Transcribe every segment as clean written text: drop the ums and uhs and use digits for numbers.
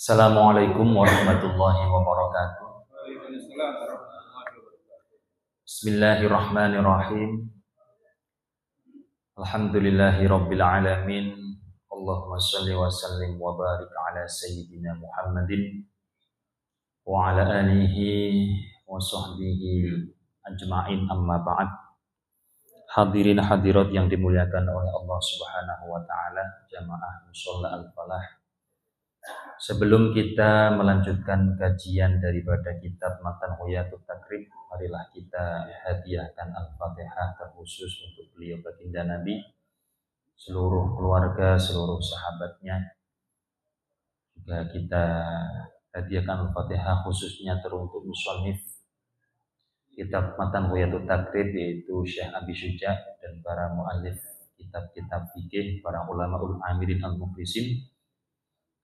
Assalamualaikum warahmatullahi wabarakatuh. Bismillahirrahmanirrahim. Alhamdulillahi rabbil alamin. Allahumma salli wa sallim wa barik ala sayyidina Muhammadin wa ala alihi wa sahbihi ajma'in, amma ba'd. Hadirin hadirat yang dimuliakan oleh Allah Subhanahu wa taala, jamaah musholla al-falah. Sebelum kita melanjutkan kajian daripada kitab Matan Huyatut Takrib, marilah kita hadiahkan Al-Fatihah terkhusus untuk beliau baginda Nabi, seluruh keluarga, seluruh sahabatnya. Juga kita hadiahkan Al-Fatihah khususnya teruntuk musannif kitab Matan Huyatut Takrib, yaitu Syekh Abi Syuja, dan para muallif kitab-kitab fikih, para ulama ul-amirin al-mukhlisin.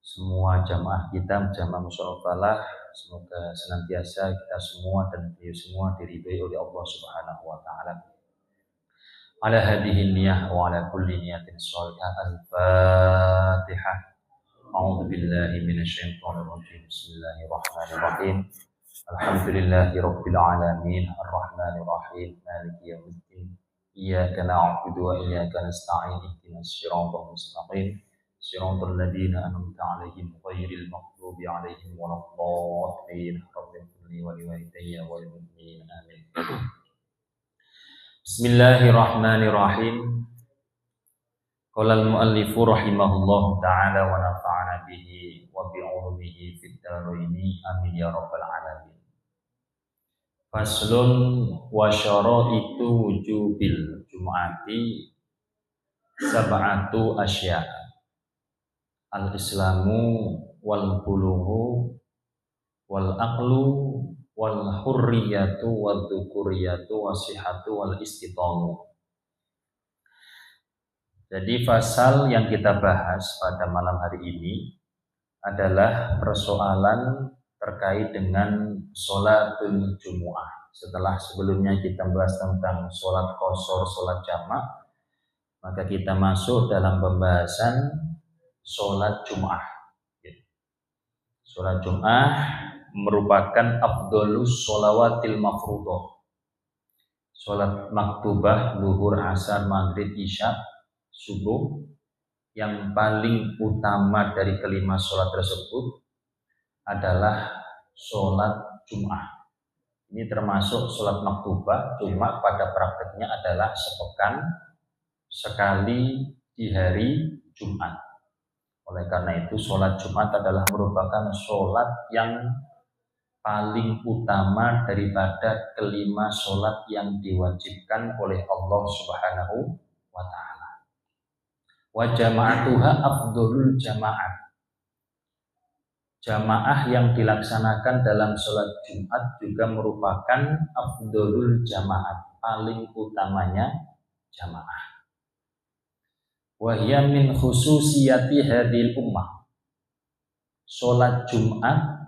Semua jamaah kita, jamaah musyawarah, semoga senantiasa kita semua dan beliau semua diridhai oleh Allah Subhanahu wa taala. Ala hadhihi niyah wa ala kulli niyatin shalihah. Al-Fatihah. A'udzu billahi minasyaitonir rajim. Bismillahirrahmanirrahim. Alhamdulillahirabbil alamin, arrahmanir rahim, maliki yaumiddin. Iyyaka na'budu wa iyyaka nasta'in. Ihdinas siratal mustaqim. Siratal ladzina an'amta 'alaihim ghairil maghdubi 'alaihim waladdallin. Rabbighfirli wa liwalidayya wal mu'minin amin. Bismillahirrahmanirrahim. Qala al-muallifu rahimahullahu ta'ala wa nafa'ana bihi wa bi'ulumihi fid dharain amin ya rabbal alamin. Faslun wa syaraitu wujubil jumu'ati sab'atu asya'. Al-islamu wal bulughu wal aqlu wal hurriyatu wal dzukuriyatu wasihatu wal istitamu. Jadi fasal yang kita bahas pada malam hari ini adalah persoalan terkait dengan sholatul jumu'ah. Setelah sebelumnya kita bahas tentang sholat qashar, sholat jamak, maka kita masuk dalam pembahasan sholat Jum'ah. Sholat Jum'ah merupakan afdolus sholawatil mafruḍah. Sholat maktubah, zuhur, asar, maghrib, isya, subuh, yang paling utama dari kelima sholat tersebut adalah sholat Jum'ah. Ini termasuk sholat maktubah, cuma pada prakteknya adalah sepekan sekali di hari Jumat. Oleh karena itu sholat Jumat adalah merupakan sholat yang paling utama daripada kelima sholat yang diwajibkan oleh Allah Subhanahu wa ta'ala. Wa jama'atuha afdolul jama'at. Jamaah yang dilaksanakan dalam sholat Jumat juga merupakan afdolul jama'at, paling utamanya jamaah. Wahya min khususiyati hadhil ummah. Sholat Jumat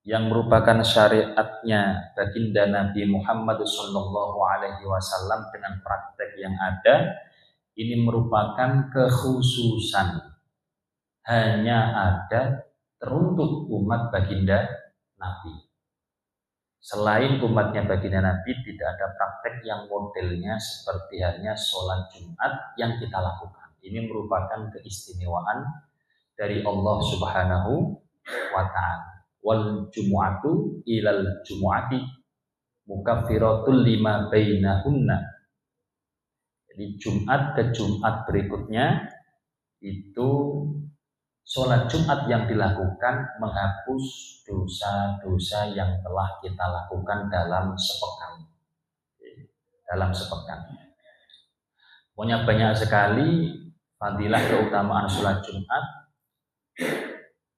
yang merupakan syariatnya baginda Nabi Muhammad SAW dengan praktek yang ada, ini merupakan kekhususan, hanya ada teruntuk umat baginda Nabi. Selain umatnya baginda Nabi, tidak ada praktek yang modelnya seperti halnya sholat Jumat yang kita lakukan. Ini merupakan keistimewaan dari Allah Subhanahu wa ta'ala. Wal jumu'atu ilal jumu'ati mukaffiratul lima bainahunna. Jadi Jumat ke Jumat berikutnya itu sholat Jumat yang dilakukan menghapus dosa-dosa yang telah kita lakukan dalam sepekan. Pokoknya banyak sekali fadilah keutamaan sholat Jumat.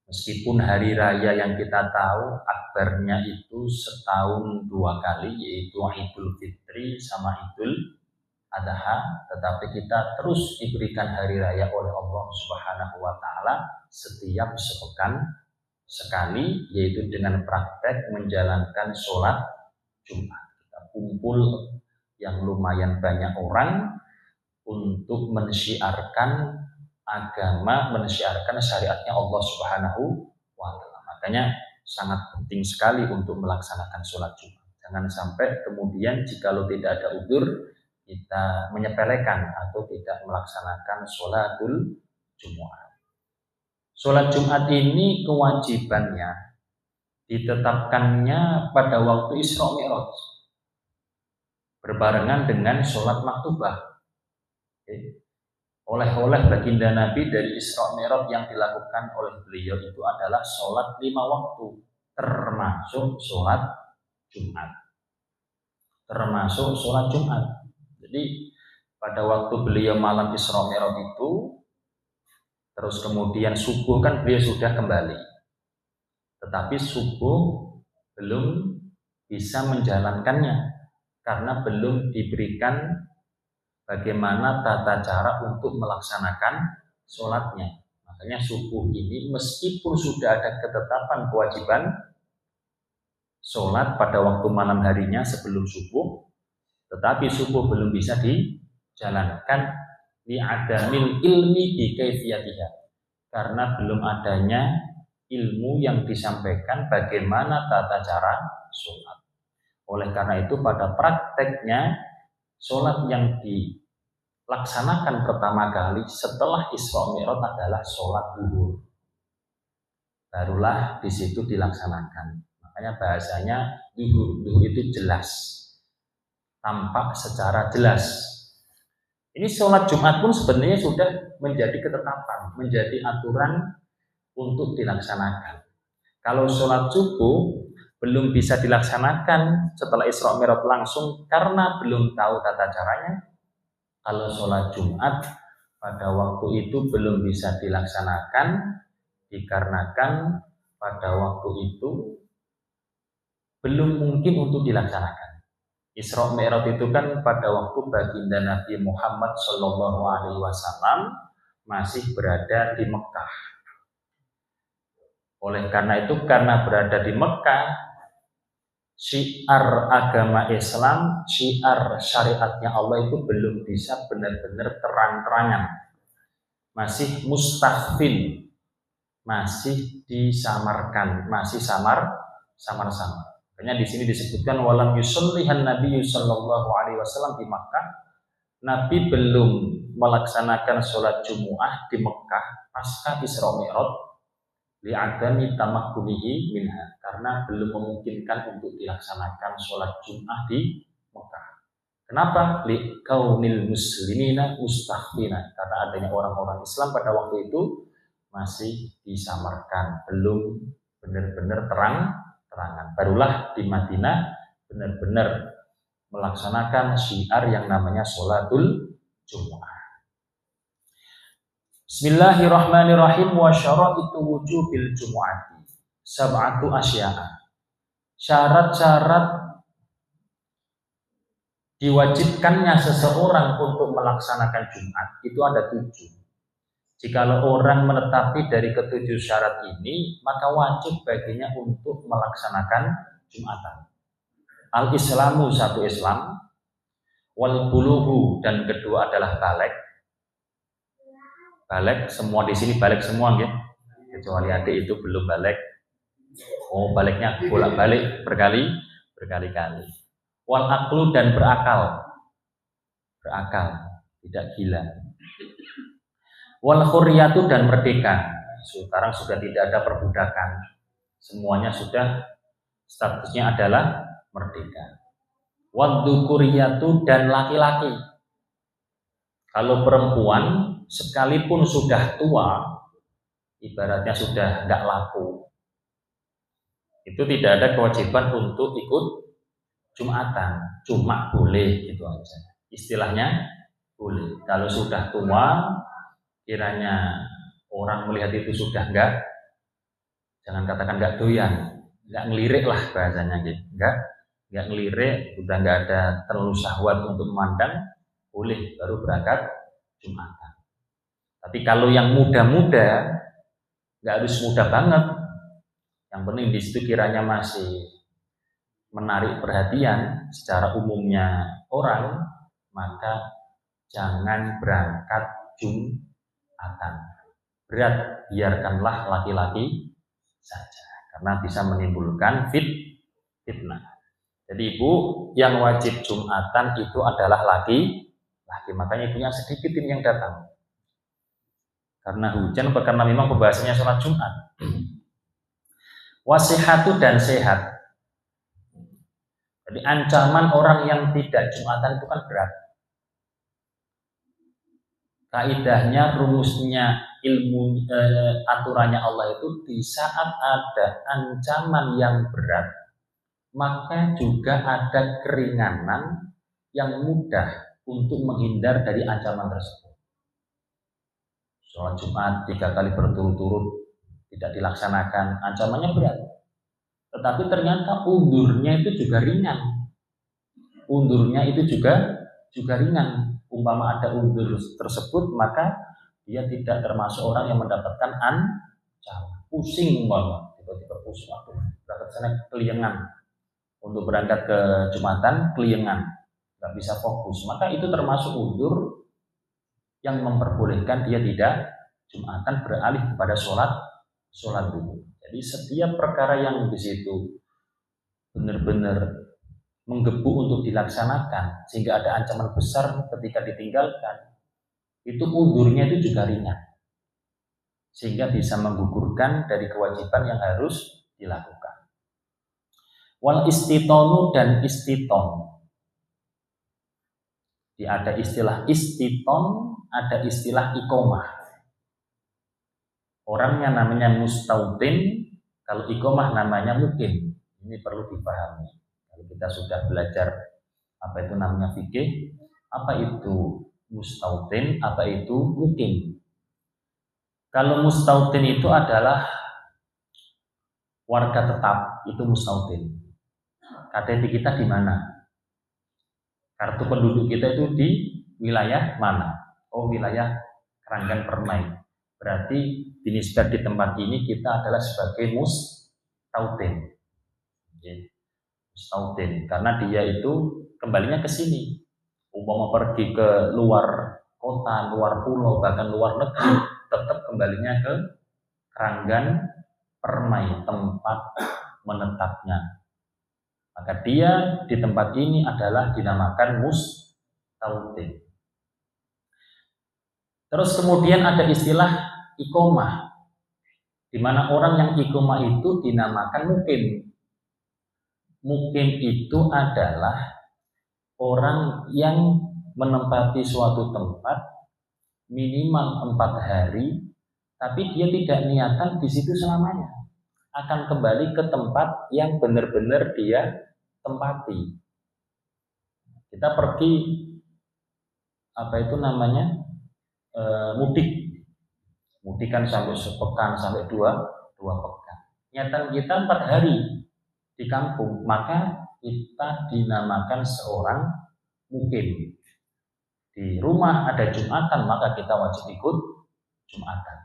Meskipun hari raya yang kita tahu akbarnya itu setahun 2 kali, yaitu Idul Fitri sama Idul Adha, tetapi kita terus diberikan hari raya oleh Allah Subhanahu wa ta'ala setiap sepekan sekali, yaitu dengan praktek menjalankan sholat Jumat. Kita kumpul yang lumayan banyak orang untuk mensyiarkan agama mensyiarkan syariatnya Allah Subhanahu wa Ta'ala. Makanya sangat penting sekali untuk melaksanakan sholat Jumat. Jangan sampai kemudian jikalau tidak ada udzur kita menyepelekan atau tidak melaksanakan sholatul Jumat. Sholat Jumat ini kewajibannya ditetapkannya pada waktu Isra Mi'raj berbarengan dengan sholat maktubah. Oleh-oleh baginda Nabi dari Isra Mi'raj yang dilakukan oleh beliau itu adalah sholat 5 waktu, termasuk sholat Jumat. Termasuk sholat Jumat. Jadi pada waktu beliau malam Isra Mi'raj itu, terus kemudian subuh kan beliau sudah kembali. Tetapi subuh belum bisa menjalankannya karena belum diberikan bagaimana tata cara untuk melaksanakan sholatnya. Makanya subuh ini meskipun sudah ada ketetapan kewajiban sholat pada waktu malam harinya sebelum subuh, tetapi subuh belum bisa dijalankan li'adamil ilmi bi kaifiyatiha, karena belum adanya ilmu yang disampaikan bagaimana tata cara sholat. Oleh karena itu pada prakteknya sholat yang dilaksanakan pertama kali setelah Isra Mi'raj adalah sholat zuhur. Barulah di situ dilaksanakan. Makanya bahasanya zuhur. Zuhur itu jelas, tampak secara jelas. Ini sholat Jumat pun sebenarnya sudah menjadi ketetapan, menjadi aturan untuk dilaksanakan. Kalau sholat subuh belum bisa dilaksanakan setelah Isra Mi'raj langsung karena belum tahu tata caranya. Kalau sholat Jumat pada waktu itu belum bisa dilaksanakan dikarenakan pada waktu itu belum mungkin untuk dilaksanakan. Isra Mi'raj itu kan pada waktu baginda Nabi Muhammad SAW masih berada di Mekah. Oleh karena itu, karena berada di Mekah, syiar agama Islam, syiar syariatnya Allah itu belum bisa benar-benar terang-terangan, masih mustakhfin, masih disamarkan, masih samar-samar. Makanya di sini disebutkan walam yusollihan Nabi sallallahu alaihi wasallam di Makkah. Nabi belum melaksanakan sholat Jumu'ah di Mekah pasca Isra Mi'raj li'adami tamakkunihi minha, karena belum memungkinkan untuk dilaksanakan sholat Jum'ah di Mekah. Kenapa? Liqaunil muslimina mustakhfina, karena adanya orang-orang Islam pada waktu itu masih disamarkan, belum benar-benar terang-terangan. Barulah di Madinah benar-benar melaksanakan syiar yang namanya sholatul Jum'ah. Bismillahirrahmanirrahim. Wa syaraitu wujubil jumu'ati sab'atu asya'a. Syarat-syarat diwajibkannya seseorang untuk melaksanakan Jumat itu ada 7. Jikalau orang menetapi dari ketujuh syarat ini, maka wajib baginya untuk melaksanakan Jumatan. Al-Islamu, satu Islam, wal bulughu, dan kedua adalah balik. Balik semua di sini balik semua ya, kecuali adik itu belum balik. Oh, baliknya bolak-balik berkali-kali. Wal aqlu, dan berakal, tidak gila. Wal khurriyatu, dan merdeka. Sekarang sudah tidak ada perbudakan, semuanya sudah statusnya adalah merdeka. Wal dzukuriyatu, dan laki-laki. Kalau perempuan sekalipun sudah tua, ibaratnya sudah nggak laku, itu tidak ada kewajiban untuk ikut Jumatan, cuma boleh gitu aja. Istilahnya boleh. Kalau sudah tua, kiranya orang melihat itu sudah enggak, jangan katakan enggak doyan, enggak ngelirik lah bahasanya gitu, enggak ngelirik, sudah enggak ada terlalu syahwat untuk memandang, boleh baru berangkat Jumatan. Tapi kalau yang muda-muda, nggak harus muda banget. Yang penting di situ kiranya masih menarik perhatian secara umumnya orang, maka jangan berangkat Jumatan. Jumatan. Berat, biarkanlah laki-laki saja, karena bisa menimbulkan fitnah. Jadi ibu yang wajib Jumatan itu adalah laki, makanya ibunya sedikitin yang datang. Karena hujan, karena memang pembahasannya sholat Jumat. Wasihatu dan sehat. Jadi ancaman orang yang tidak Jumatan itu kan berat. Kaidahnya, rumusnya, ilmu aturannya Allah itu di saat ada ancaman yang berat, maka juga ada keringanan yang mudah untuk menghindar dari ancaman tersebut. Sholat Jumat 3 kali berturut-turut tidak dilaksanakan, ancamannya berat. Tetapi ternyata undurnya itu juga ringan. Undurnya itu juga ringan. Umpama ada undur tersebut, maka dia tidak termasuk orang yang mendapatkan ancaman. Pusing umpama, tiba-tiba pusing, berangkat sana keliengan. Untuk berangkat ke Jumatan keliengan, nggak bisa fokus, maka itu termasuk undur yang memperbolehkan dia tidak Jumatan, beralih kepada sholat dulu. Jadi setiap perkara yang di situ benar-benar menggebu untuk dilaksanakan sehingga ada ancaman besar ketika ditinggalkan, itu undurnya itu juga ringan, sehingga bisa menggugurkan dari kewajiban yang harus dilakukan. Wal istitonu dan istiton. Ada istilah istiton, ada istilah iqomah. Orangnya namanya mustautin, kalau iqomah namanya mukim. Ini perlu dipahami. Kalau kita sudah belajar apa itu namanya fikih, apa itu mustautin, apa itu mukim. Kalau mustautin itu adalah warga tetap, itu mustautin. KTP kita di mana? Kartu penduduk kita itu di wilayah mana? Oh, wilayah Keranggan Permai. Berarti dinisbat di tempat ini kita adalah sebagai mustautin. Mustautin, karena dia itu kembalinya ke sini. Umpama pergi ke luar kota, luar pulau, bahkan luar negeri, tetap kembalinya ke Keranggan Permai, tempat menetapnya. Maka dia di tempat ini adalah dinamakan mustautin. Terus kemudian ada istilah iqomah, di mana orang yang iqomah itu dinamakan mukim. Mukim itu adalah orang yang menempati suatu tempat minimal 4 hari, tapi dia tidak niatan di situ selamanya, akan kembali ke tempat yang benar-benar dia tempati. Kita pergi mudik kan sampai sepekan, sampai dua pekan. Niatan kita 4 hari di kampung, maka kita dinamakan seorang mukim. Di rumah ada Jumatan, maka kita wajib ikut Jumatan.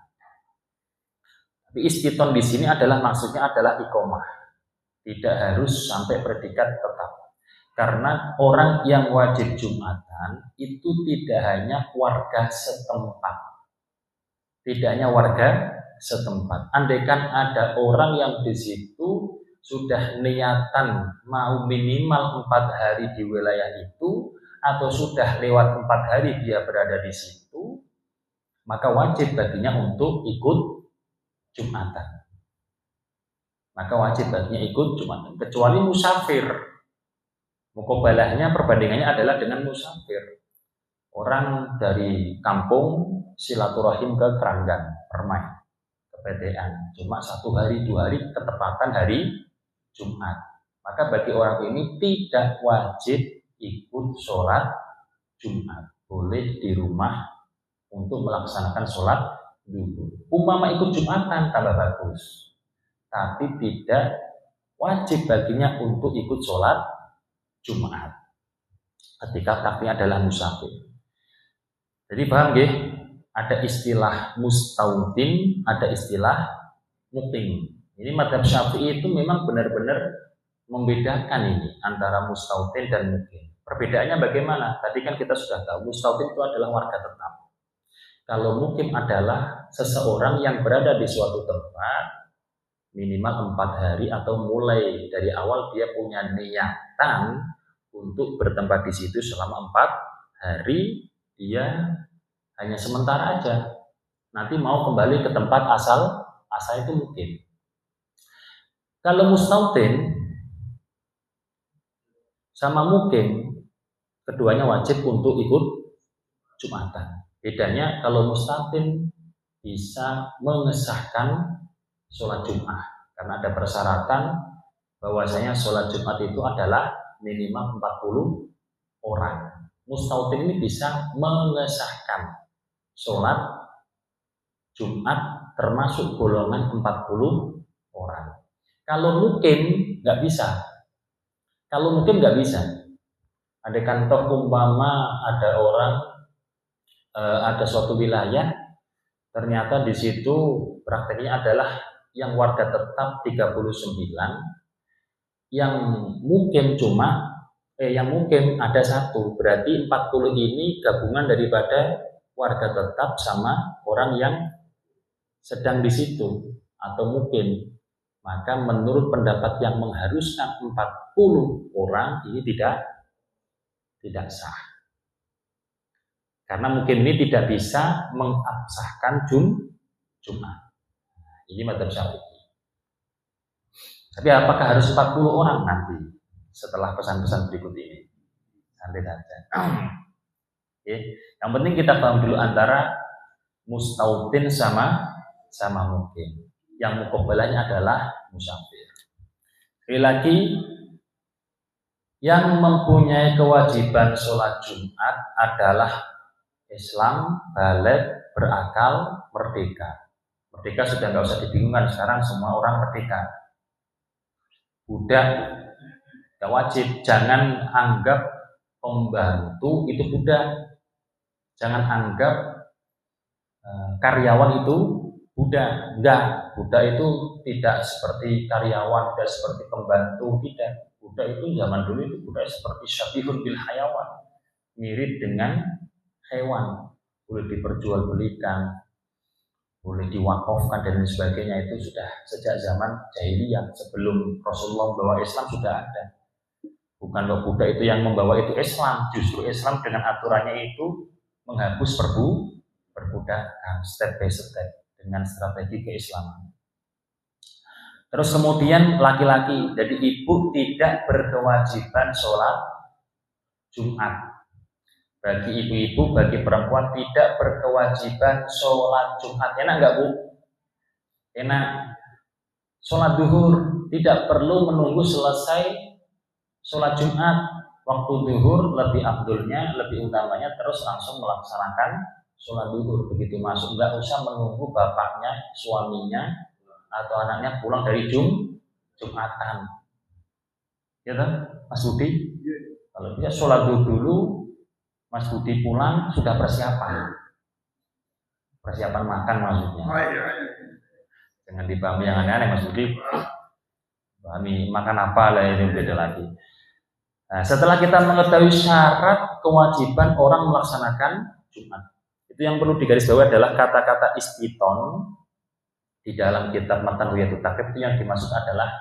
Tapi istiton di sini adalah maksudnya adalah iqomah. Tidak harus sampai predikat tetap. Karena orang yang wajib Jumatan itu tidak hanya warga setempat. Tidak hanya warga setempat. Andaikan ada orang yang di situ sudah niatan mau minimal 4 hari di wilayah itu, atau sudah lewat 4 hari dia berada di situ, maka wajib baginya untuk ikut Jumatan. Kecuali musafir. Mukobalahnya, perbandingannya adalah dengan musafir. Orang dari kampung silaturahim ke Keranggan Permai, ke PTN, cuma 1 hari 2 hari ketepatan hari Jumat, maka bagi orang ini tidak wajib ikut sholat Jumat, boleh di rumah untuk melaksanakan sholat dulu. Umpama ikut Jumatan tambah bagus, tapi tidak wajib baginya untuk ikut sholat Jumat ketika praktiknya adalah musafir. Jadi paham nggih? Ada istilah mustautin, ada istilah mukim. Ini mazhab Syafi'i itu memang benar-benar membedakan ini antara mustautin dan mukim. Perbedaannya bagaimana? Tadi kan kita sudah tahu mustautin itu adalah warga tetap. Kalau mukim adalah seseorang yang berada di suatu tempat minimal 4 hari atau mulai dari awal dia punya niatan untuk bertempat di situ selama 4 hari, dia hanya sementara aja. Nanti mau kembali ke tempat asal itu mukim. Kalau mustautin sama mukim, keduanya wajib untuk ikut Jumatan. Bedanya kalau mustautin bisa mengesahkan sholat Jumat karena ada persyaratan bahwasanya sholat Jumat itu adalah minimal 40 orang. Mustautin ini bisa mengesahkan sholat Jumat termasuk golongan 40 orang. Kalau mukim nggak bisa. Kalau mukim nggak bisa. Ada kantor umpama ada orang ada suatu wilayah, ternyata di situ prakteknya adalah yang warga tetap 39, yang mukim ada 1, berarti 40 ini gabungan daripada warga tetap sama orang yang sedang di situ atau mukim. Maka menurut pendapat yang mengharuskan 40 orang ini tidak sah. Karena mungkin ini tidak bisa mengabsahkan Jumat. Ini madzhab Syafi'i. Tapi apakah harus 40 orang nanti setelah pesan-pesan berikut ini? Nanti saja. Oke. Yang penting kita paham dulu antara mustautin sama mukim. Yang muqabalahnya adalah musafir. Sekali lagi, yang mempunyai kewajiban sholat Jumat adalah Islam, baligh, berakal, merdeka. Merdeka sudah nggak usah dibingungkan, sekarang semua orang merdeka. Budak nggak wajib, jangan anggap pembantu itu budak, jangan anggap karyawan itu budak. Enggak, budak itu tidak seperti karyawan, tidak seperti pembantu, tidak. Budak itu zaman dulu itu budak seperti syabihun bil hayawan, mirip dengan hewan, boleh diperjualbelikan, boleh diwakafkan dan lain sebagainya. Itu sudah sejak zaman jahiliyah, sebelum Rasulullah membawa Islam sudah ada. Bukan bahwa budak itu yang membawa itu Islam, justru Islam dengan aturannya itu menghapus perbudakan step by step dengan strategi keislaman. Terus kemudian laki-laki, jadi ibu tidak berkewajiban sholat Jumat. Bagi ibu-ibu, bagi perempuan tidak berkewajiban sholat Jumat. Enak nggak Bu? Enak. Sholat duhur tidak perlu menunggu selesai sholat Jumat. Waktu duhur lebih afdolnya, lebih utamanya terus langsung melaksanakan sholat duhur. Begitu masuk, nggak usah menunggu bapaknya, suaminya, atau anaknya pulang dari Jumatan. Ya kan, Mas Budi? Kalau bisa sholat duhur dulu, Mas Budi pulang sudah persiapan makan maksudnya. Jangan dipahami yang aneh-aneh Mas Budi. Pahami makan apa lah, ini beda lagi. Nah, setelah kita mengetahui syarat kewajiban orang melaksanakan Jumat, itu yang perlu digarisbawahi adalah kata-kata istiton di dalam kitab Matan Wiyatul Takrib. Itu yang dimaksud adalah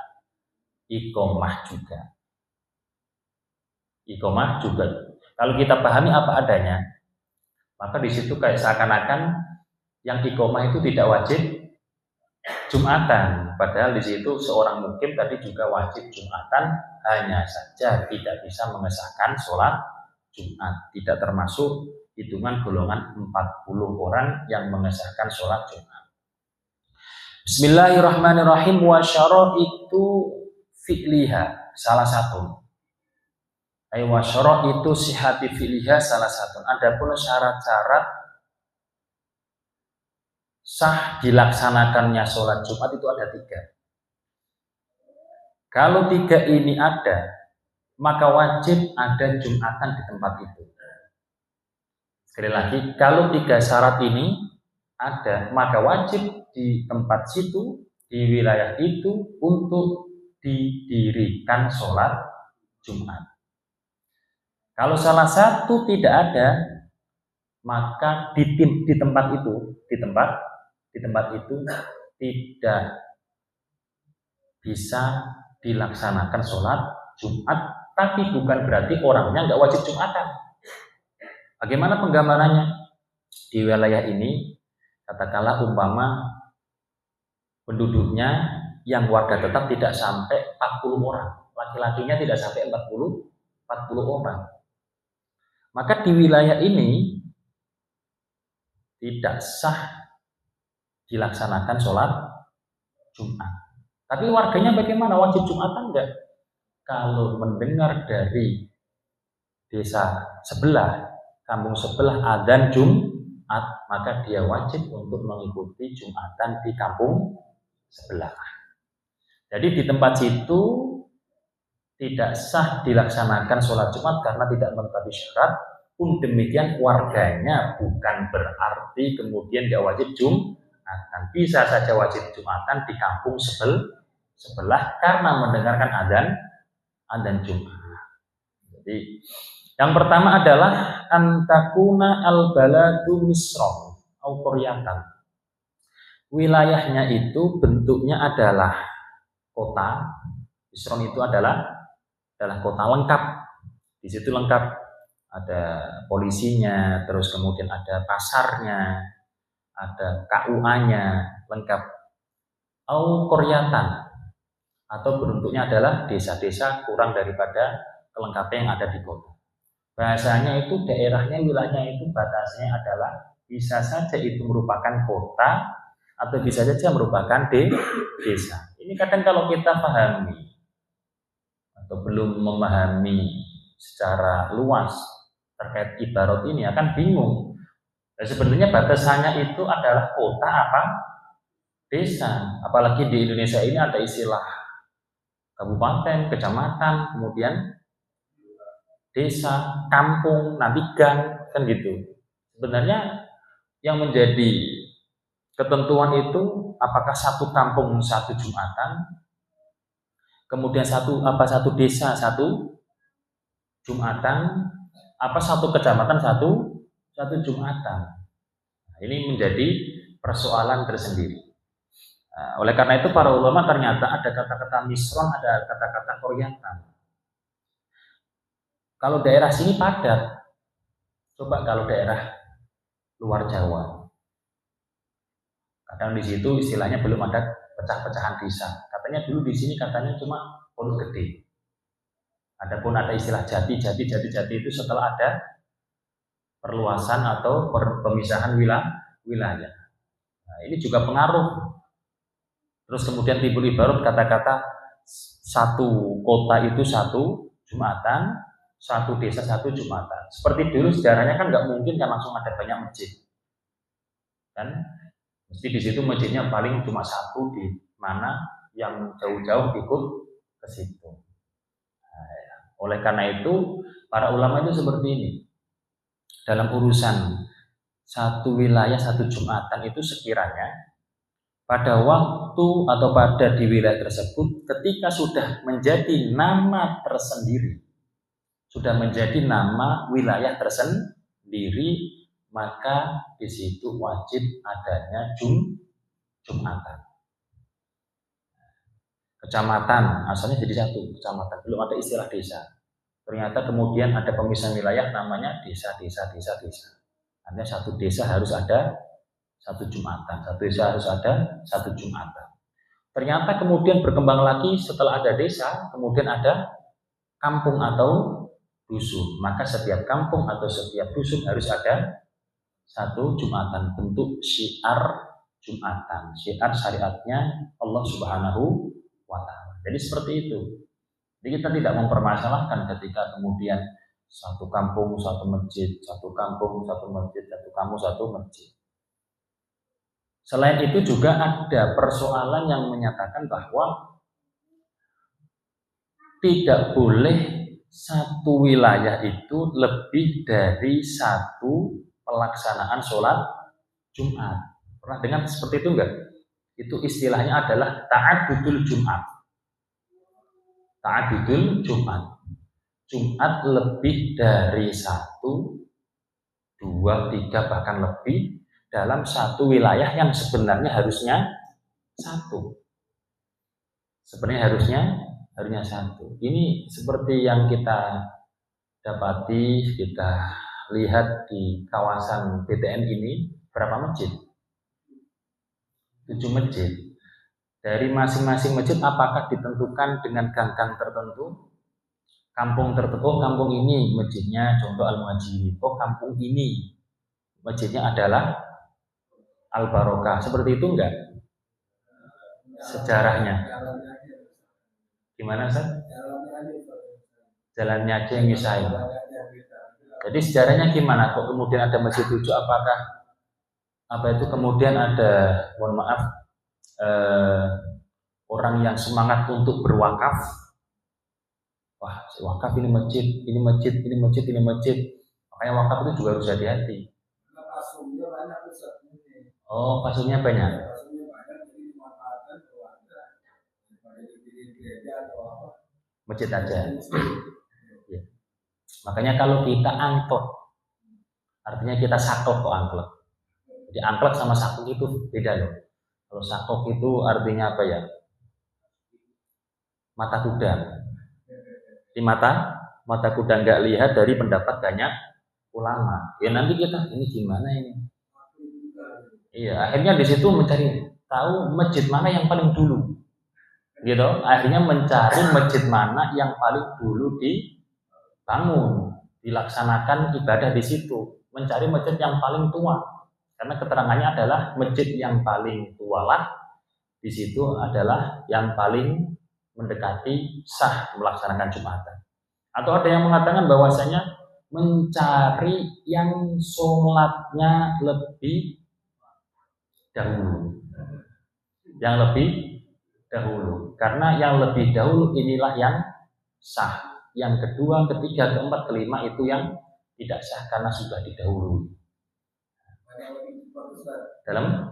iqomah juga. Iqomah juga. Kalau kita pahami apa adanya, maka di situ kayak seakan-akan yang iqomah itu tidak wajib Jumatan. Padahal di situ seorang mukim tadi juga wajib Jumatan, hanya saja tidak bisa mengesahkan sholat Jumat. Tidak termasuk hitungan golongan 40 orang yang mengesahkan sholat Jumat. Bismillahirrahmanirrahim. Wa syara'itu fi'liha, salah satu. Wa syara'itu sihhati fi'liha, salah satu. Adapun syarat-syarat sah dilaksanakannya sholat Jumat itu ada 3. Kalau 3 ini ada, maka wajib ada Jumatan di tempat itu. Sekali lagi, kalau 3 syarat ini ada, maka wajib di tempat situ, di wilayah itu untuk didirikan sholat Jumat. Kalau salah satu tidak ada, maka di tempat itu tidak bisa dilaksanakan sholat Jumat, tapi bukan berarti orangnya nggak wajib Jumatan. Bagaimana penggambarannya? Di wilayah ini, katakanlah umpama penduduknya yang warga tetap tidak sampai 40 orang, laki-lakinya tidak sampai 40 orang. Maka di wilayah ini tidak sah dilaksanakan sholat Jumat. Tapi warganya bagaimana? Wajib Jumatan enggak? Kalau mendengar dari desa sebelah, kampung sebelah adzan Jumat, maka dia wajib untuk mengikuti Jumatan di kampung sebelah. Jadi di tempat situ tidak sah dilaksanakan sholat Jumat karena tidak memenuhi syarat. Pun demikian warganya bukan berarti kemudian dia wajib Jumatan. Bisa saja wajib Jumatan di kampung sebelah karena mendengarkan adzan Jumat. Jadi yang pertama adalah antakuna al-baladu misron au qaryatan. Wilayahnya itu bentuknya adalah kota. Misron itu adalah kota lengkap. Di situ lengkap, ada polisinya, terus kemudian ada pasarnya, ada KUA-nya, lengkap. Au qaryatan, atau bentuknya adalah desa-desa kurang daripada kelengkapan yang ada di kota. Bahasanya itu daerahnya, wilayahnya itu batasnya adalah bisa saja itu merupakan kota atau bisa saja merupakan desa. Ini kadang kalau kita pahami atau belum memahami secara luas terkait ibarat ini akan bingung. Dan sebenarnya batasannya itu adalah kota apa desa. Apalagi di Indonesia ini ada istilah kabupaten, kecamatan, kemudian desa, kampung, nanti gang, kan gitu. Sebenarnya yang menjadi ketentuan itu apakah satu kampung satu Jumatan, kemudian satu desa satu Jumatan, apa satu kecamatan satu Jumatan. Nah, ini menjadi persoalan tersendiri. Oleh karena itu para ulama ternyata ada kata-kata misron, ada kata-kata qaryatan. Kalau daerah sini padat, coba kalau daerah luar Jawa, kadang di situ istilahnya belum ada pecah-pecahan desa. Katanya dulu di sini katanya cuma Pondok Gede. Adapun ada istilah jati itu setelah ada perluasan atau pemisahan wilayah. Nah, ini juga pengaruh. Terus kemudian timbul ibarat kata-kata satu kota itu satu Jumatan, satu desa satu Jumatan. Seperti dulu sejarahnya kan nggak mungkin kan langsung ada banyak masjid, kan? Mesti di situ masjidnya paling cuma satu, di mana yang jauh-jauh ikut ke situ. Nah, oleh karena itu para ulama itu seperti ini. Dalam urusan satu wilayah satu Jumatan itu sekiranya pada waktu atau pada di wilayah tersebut ketika sudah menjadi nama tersendiri, sudah menjadi nama wilayah tersendiri, maka di situ wajib adanya Jumatan. Kecamatan asalnya jadi satu kecamatan, belum ada istilah desa. Ternyata kemudian ada pemisahan wilayah namanya desa. Artinya satu desa harus ada satu Jumatan, satu desa harus ada satu Jumatan. Ternyata kemudian berkembang lagi setelah ada desa, kemudian ada kampung atau dusun. Maka setiap kampung atau setiap dusun harus ada satu Jumatan, bentuk syiar Jumatan, syiar syariatnya Allah Subhanahu wa Ta'ala. Jadi seperti itu. Jadi kita tidak mempermasalahkan ketika kemudian satu kampung satu masjid, satu kampung satu masjid, satu kampung satu masjid. Selain itu juga ada persoalan yang menyatakan bahwa tidak boleh satu wilayah itu lebih dari satu pelaksanaan sholat Jumat. Pernah dengar seperti itu enggak? Itu istilahnya adalah ta'adudul Jumat. Ta'adudul Jumat. Jumat lebih dari satu 2, 3 bahkan lebih dalam satu wilayah yang sebenarnya harusnya satu. Sebenarnya harusnya satu. Ini seperti yang kita dapati, kita lihat di kawasan PTN ini, berapa masjid? 7 masjid. Dari masing-masing masjid apakah ditentukan dengan gang-gang tertentu? Kampung tertentu, oh kampung ini masjidnya contoh Al-Muhajirin, oh kampung ini masjidnya adalah Al-Barokah. Seperti itu enggak? Sejarahnya. Gimana, Ustaz? Jalannya aja yang misahin. Jadi sejarahnya gimana? Kok kemudian ada masjid 7? Apakah itu kemudian ada, mohon maaf, orang yang semangat untuk berwakaf? Wah, wakaf ini masjid, ini masjid, ini masjid, ini masjid. Makanya wakaf itu juga harus hati-hati. Oh, pasurnya banyak. Masjid aja. Ya. Makanya kalau kita angklek, artinya kita saklek kok angklek. Jadi angklek sama saklek itu beda loh. Kalau saklek itu artinya apa ya? Mata kuda. Di mata kuda nggak lihat dari pendapat banyak ulama. Ya nanti kita ini gimana ini? Iya, akhirnya di situ mencari tahu masjid mana yang paling dulu. Gitu. Akhirnya mencari masjid mana yang paling dulu dibangun, dilaksanakan ibadah di situ. Mencari masjid yang paling tua. Karena keterangannya adalah masjid yang paling tua lah di situ adalah yang paling mendekati sah melaksanakan Jumatan. Atau ada yang mengatakan bahwasanya mencari yang sholatnya lebih dahulu. Yang lebih dahulu. Karena yang lebih dahulu inilah yang sah. Yang kedua, ketiga, keempat, kelima itu yang tidak sah karena sudah didahului. Dalam?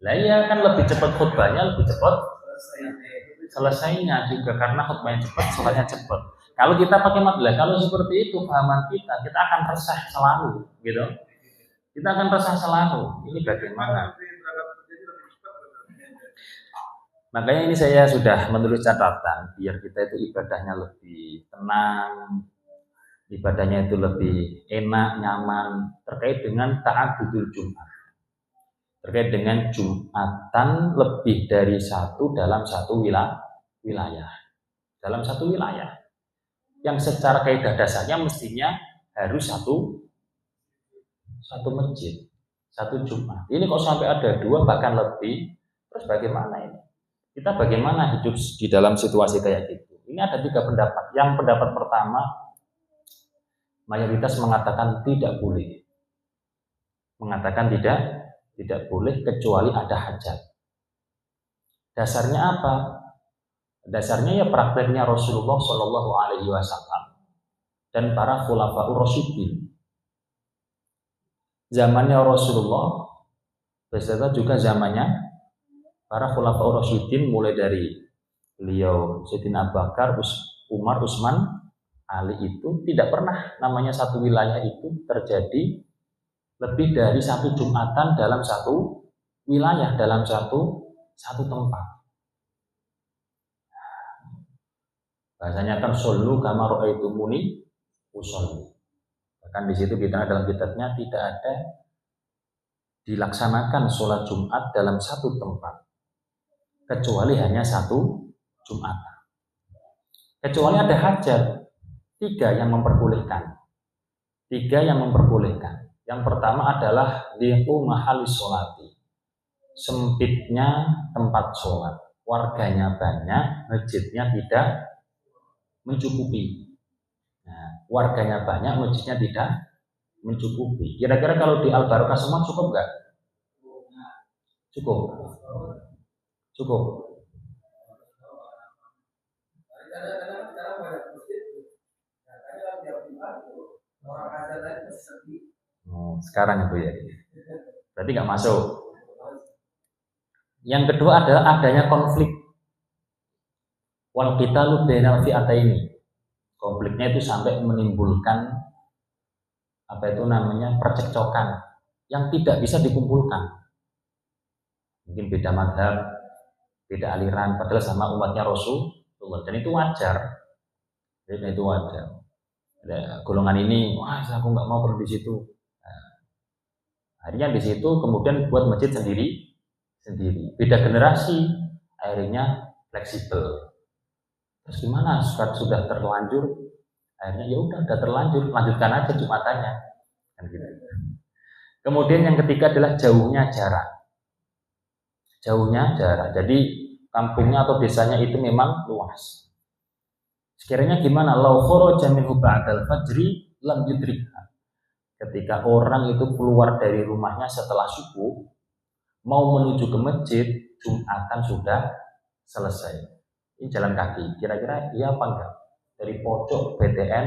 Lah iya kan lebih cepat khutbahnya, lebih cepat selesainya juga karena khutbahnya cepat, sholatnya cepat. Kalau kita pakai madlah, kalau seperti itu pahaman kita akan resah selalu, gitu. Kita akan resah selalu. Ini bagaimana? Makanya ini saya sudah menulis catatan biar kita itu ibadahnya lebih tenang, ibadahnya itu lebih enak, nyaman terkait dengan ta'addudul Jumat. Terkait dengan Jumatan lebih dari satu dalam satu wilayah. Dalam satu wilayah. Yang secara kaidah dasarnya mestinya harus satu masjid, satu Jumat. Ini kok sampai ada 2 bahkan lebih, terus bagaimana ini? Kita bagaimana hidup di dalam situasi kayak gitu? Ini ada 3 pendapat. Yang pendapat pertama, mayoritas mengatakan tidak boleh. Mengatakan tidak boleh kecuali ada hajat. Dasarnya apa? Dasarnya ya prakteknya Rasulullah Shallallahu Alaihi Wasallam dan para khulafaur rasyidin. Zamannya Rasulullah beserta juga zamannya para khulafaur rasyidin, mulai dari beliau Sayyidina Abu Bakar, Umar, Utsman, Ali, itu tidak pernah namanya satu wilayah itu terjadi lebih dari satu Jumatan dalam satu wilayah, dalam satu tempat. Bahasanya kan shollu kama ra'aitumuni usolli. Bahkan di situ kita dalam kitabnya tidak ada dilaksanakan sholat Jumat dalam satu tempat kecuali hanya satu Jumatan. Kecuali ada hajat, 3 yang memperbolehkan. Yang pertama adalah liqu mahallis sholati. Sempitnya tempat sholat, warganya banyak, masjidnya tidak mencukupi. Nah, warganya banyak, masjidnya tidak mencukupi. Kira-kira kalau di Al-Barokah semua cukup nggak? Cukup. Sekarang itu ya. Berarti nggak masuk. Yang kedua adalah adanya konflik. Wal qitalu bainal fi'ataini. Konfliknya itu sampai menimbulkan apa itu namanya percekcokan yang tidak bisa dikumpulkan. Mungkin beda madhab, beda aliran, padahal sama umatnya Rasulullah, dan itu wajar. Dan itu wajar. Ada golongan ini, wah aku nggak mau perlu di situ. Nah, akhirnya di situ kemudian buat masjid sendiri. Beda generasi, akhirnya fleksibel. Terus gimana? Sudah terlanjur, akhirnya ya udah terlanjur, lanjutkan aja Jumatannya. Kan gitu. Kemudian yang ketiga adalah jauhnya jarak. Jadi kampungnya atau desanya itu memang luas. Sekiranya gimana? Lau kharaja minhu ba'dal fajri lam yudrikha. Ketika orang itu keluar dari rumahnya setelah subuh, mau menuju ke masjid, Jumatan sudah selesai. Ini jalan kaki. Kira-kira iya apa enggak? Dari pojok BTN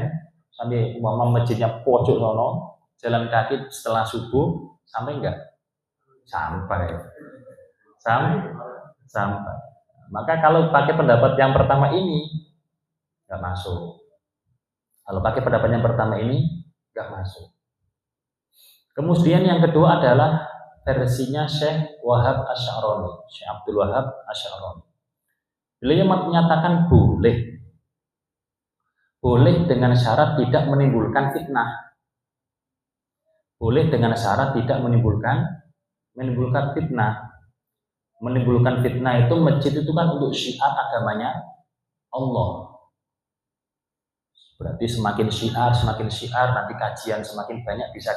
sampai masjidnya pojok sono, jalan kaki setelah subuh sampai enggak? Sampai. Maka kalau pakai pendapat yang pertama ini nggak masuk. Kalau pakai pendapat yang pertama ini nggak masuk. Kemudian yang kedua adalah versinya Syekh Wahab Asy'arani, Syekh Abdul Wahab Asy'arani. Beliau menyatakan boleh dengan syarat tidak menimbulkan fitnah. Boleh dengan syarat tidak menimbulkan fitnah. Menimbulkan fitnah itu masjid itu kan untuk syiar agamanya Allah. Berarti semakin syiar nanti kajian semakin banyak bisa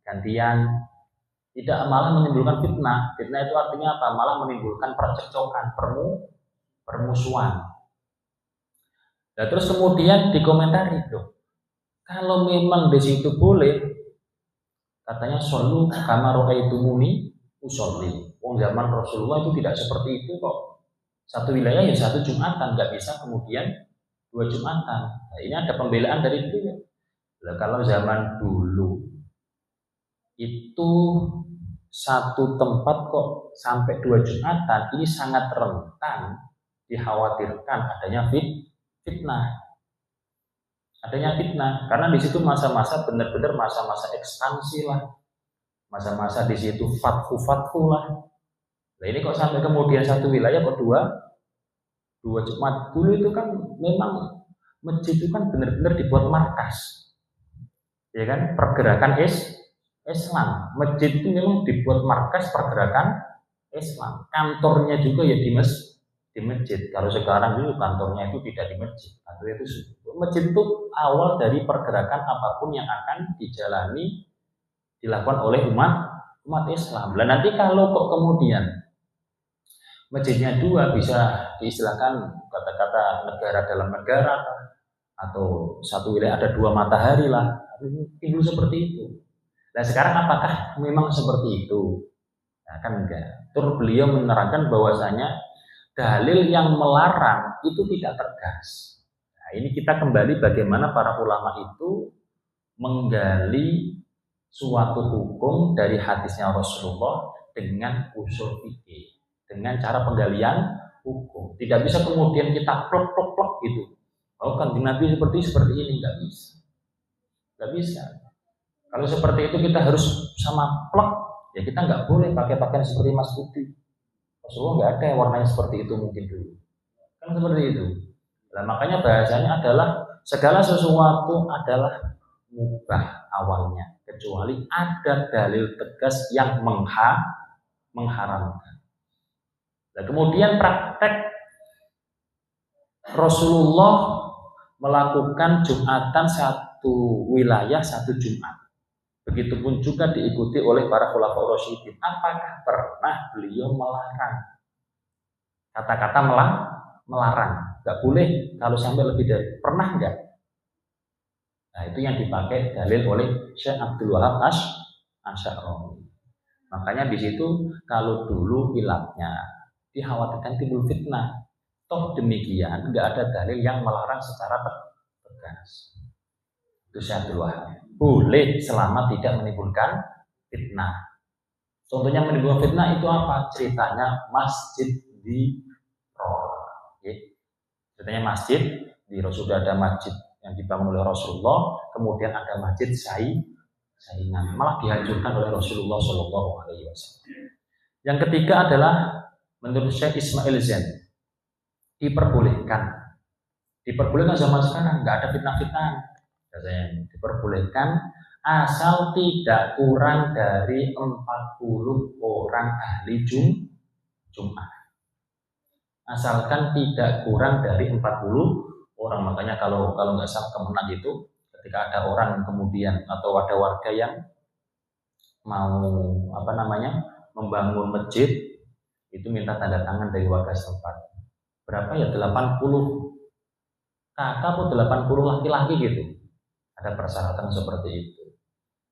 gantian. Tidak malah menimbulkan fitnah. Fitnah itu artinya apa? Malah menimbulkan percekcokan, permusuhan. Nah, terus kemudian dikomentari tuh. Kalau memang di situ boleh, katanya shollu kama ra'aitumuni usolli. Wong zaman Rasulullah itu tidak seperti itu kok. Satu wilayah ya satu Jumatan, nggak bisa kemudian 2 Jumatan. Nah, ini ada pembelaan dari beliau. Nah, kalau zaman dulu itu satu tempat kok sampai 2 Jumatan, ini sangat rentan dikhawatirkan adanya fitnah. Karena di situ masa-masa benar-benar masa-masa ekspansi lah. Masa-masa di situ fathu lah. Nah, ini kok sampai kemudian satu wilayah kok dua Jumat. Dulu itu kan memang masjid itu kan benar-benar dibuat markas, ya kan, pergerakan Islam. Masjid itu memang dibuat markas pergerakan Islam. Kantornya juga ya di masjid. Kalau sekarang dulu kantornya itu tidak di masjid, kantornya itu masjid itu awal dari pergerakan apapun yang akan dilakukan oleh umat Islam. Dan nanti kalau kok kemudian masjidnya 2 bisa diistilahkan kata-kata negara dalam negara atau satu wilayah ada 2 matahari lah, timbul seperti itu. Nah sekarang apakah memang seperti itu? Nah, kan enggak. Terus beliau menerangkan bahwasanya dalil yang melarang itu tidak tegas. Nah, ini kita kembali bagaimana para ulama itu menggali suatu hukum dari hadisnya Rasulullah dengan usul fikih, dengan cara penggalian hukum. Tidak bisa kemudian kita plok gitu. Oh kan Nabi seperti ini, nggak bisa. Kalau seperti itu kita harus sama plok, ya kita nggak boleh pakai pakaian seperti Mas Budi. Rasulullah nggak ada yang warnanya seperti itu mungkin dulu. Kan seperti itu. Nah, makanya bahasanya adalah segala sesuatu adalah mubah awalnya, kecuali ada dalil tegas yang mengharamkan. Nah, kemudian praktek Rasulullah melakukan Jumatan satu wilayah satu Jumat. Begitupun juga diikuti oleh para khulafaur rasyidin. Apakah pernah beliau melarang? Kata-kata melarang, nggak boleh kalau sampai lebih dari, pernah nggak? Nah itu yang dipakai dalil oleh Syekh Abdul Wahab Asy'arani. Makanya di situ kalau dulu hilafnya dikhawatirkan timbul fitnah. Toh demikian nggak ada dalil yang melarang secara tegas. Itu Syekh Abdul Wahab. Boleh selama tidak menimbulkan fitnah. Contohnya menimbulkan fitnah itu apa? Ceritanya masjid di Roh. Ceritanya masjid di Rasulullah, ada masjid yang dibangun oleh Rasulullah, kemudian ada masjid saingan, malah dihancurkan oleh Rasulullah Shallallahu Alaihi Wasallam. Yang ketiga adalah menurut Syekh Ismail Zain, diperbolehkan zaman sekarang, nggak ada fitnah-fitnah, diperbolehkan asal tidak kurang dari 40 orang ahli Jumat. Asalkan tidak kurang dari 40 orang. Makanya kalau nggak salah Kemenak itu ketika ada orang kemudian atau ada warga yang mau membangun masjid, itu minta tanda tangan dari warga setempat. Berapa ya? 80 kakak atau 80 laki-laki gitu. Ada persyaratan seperti itu.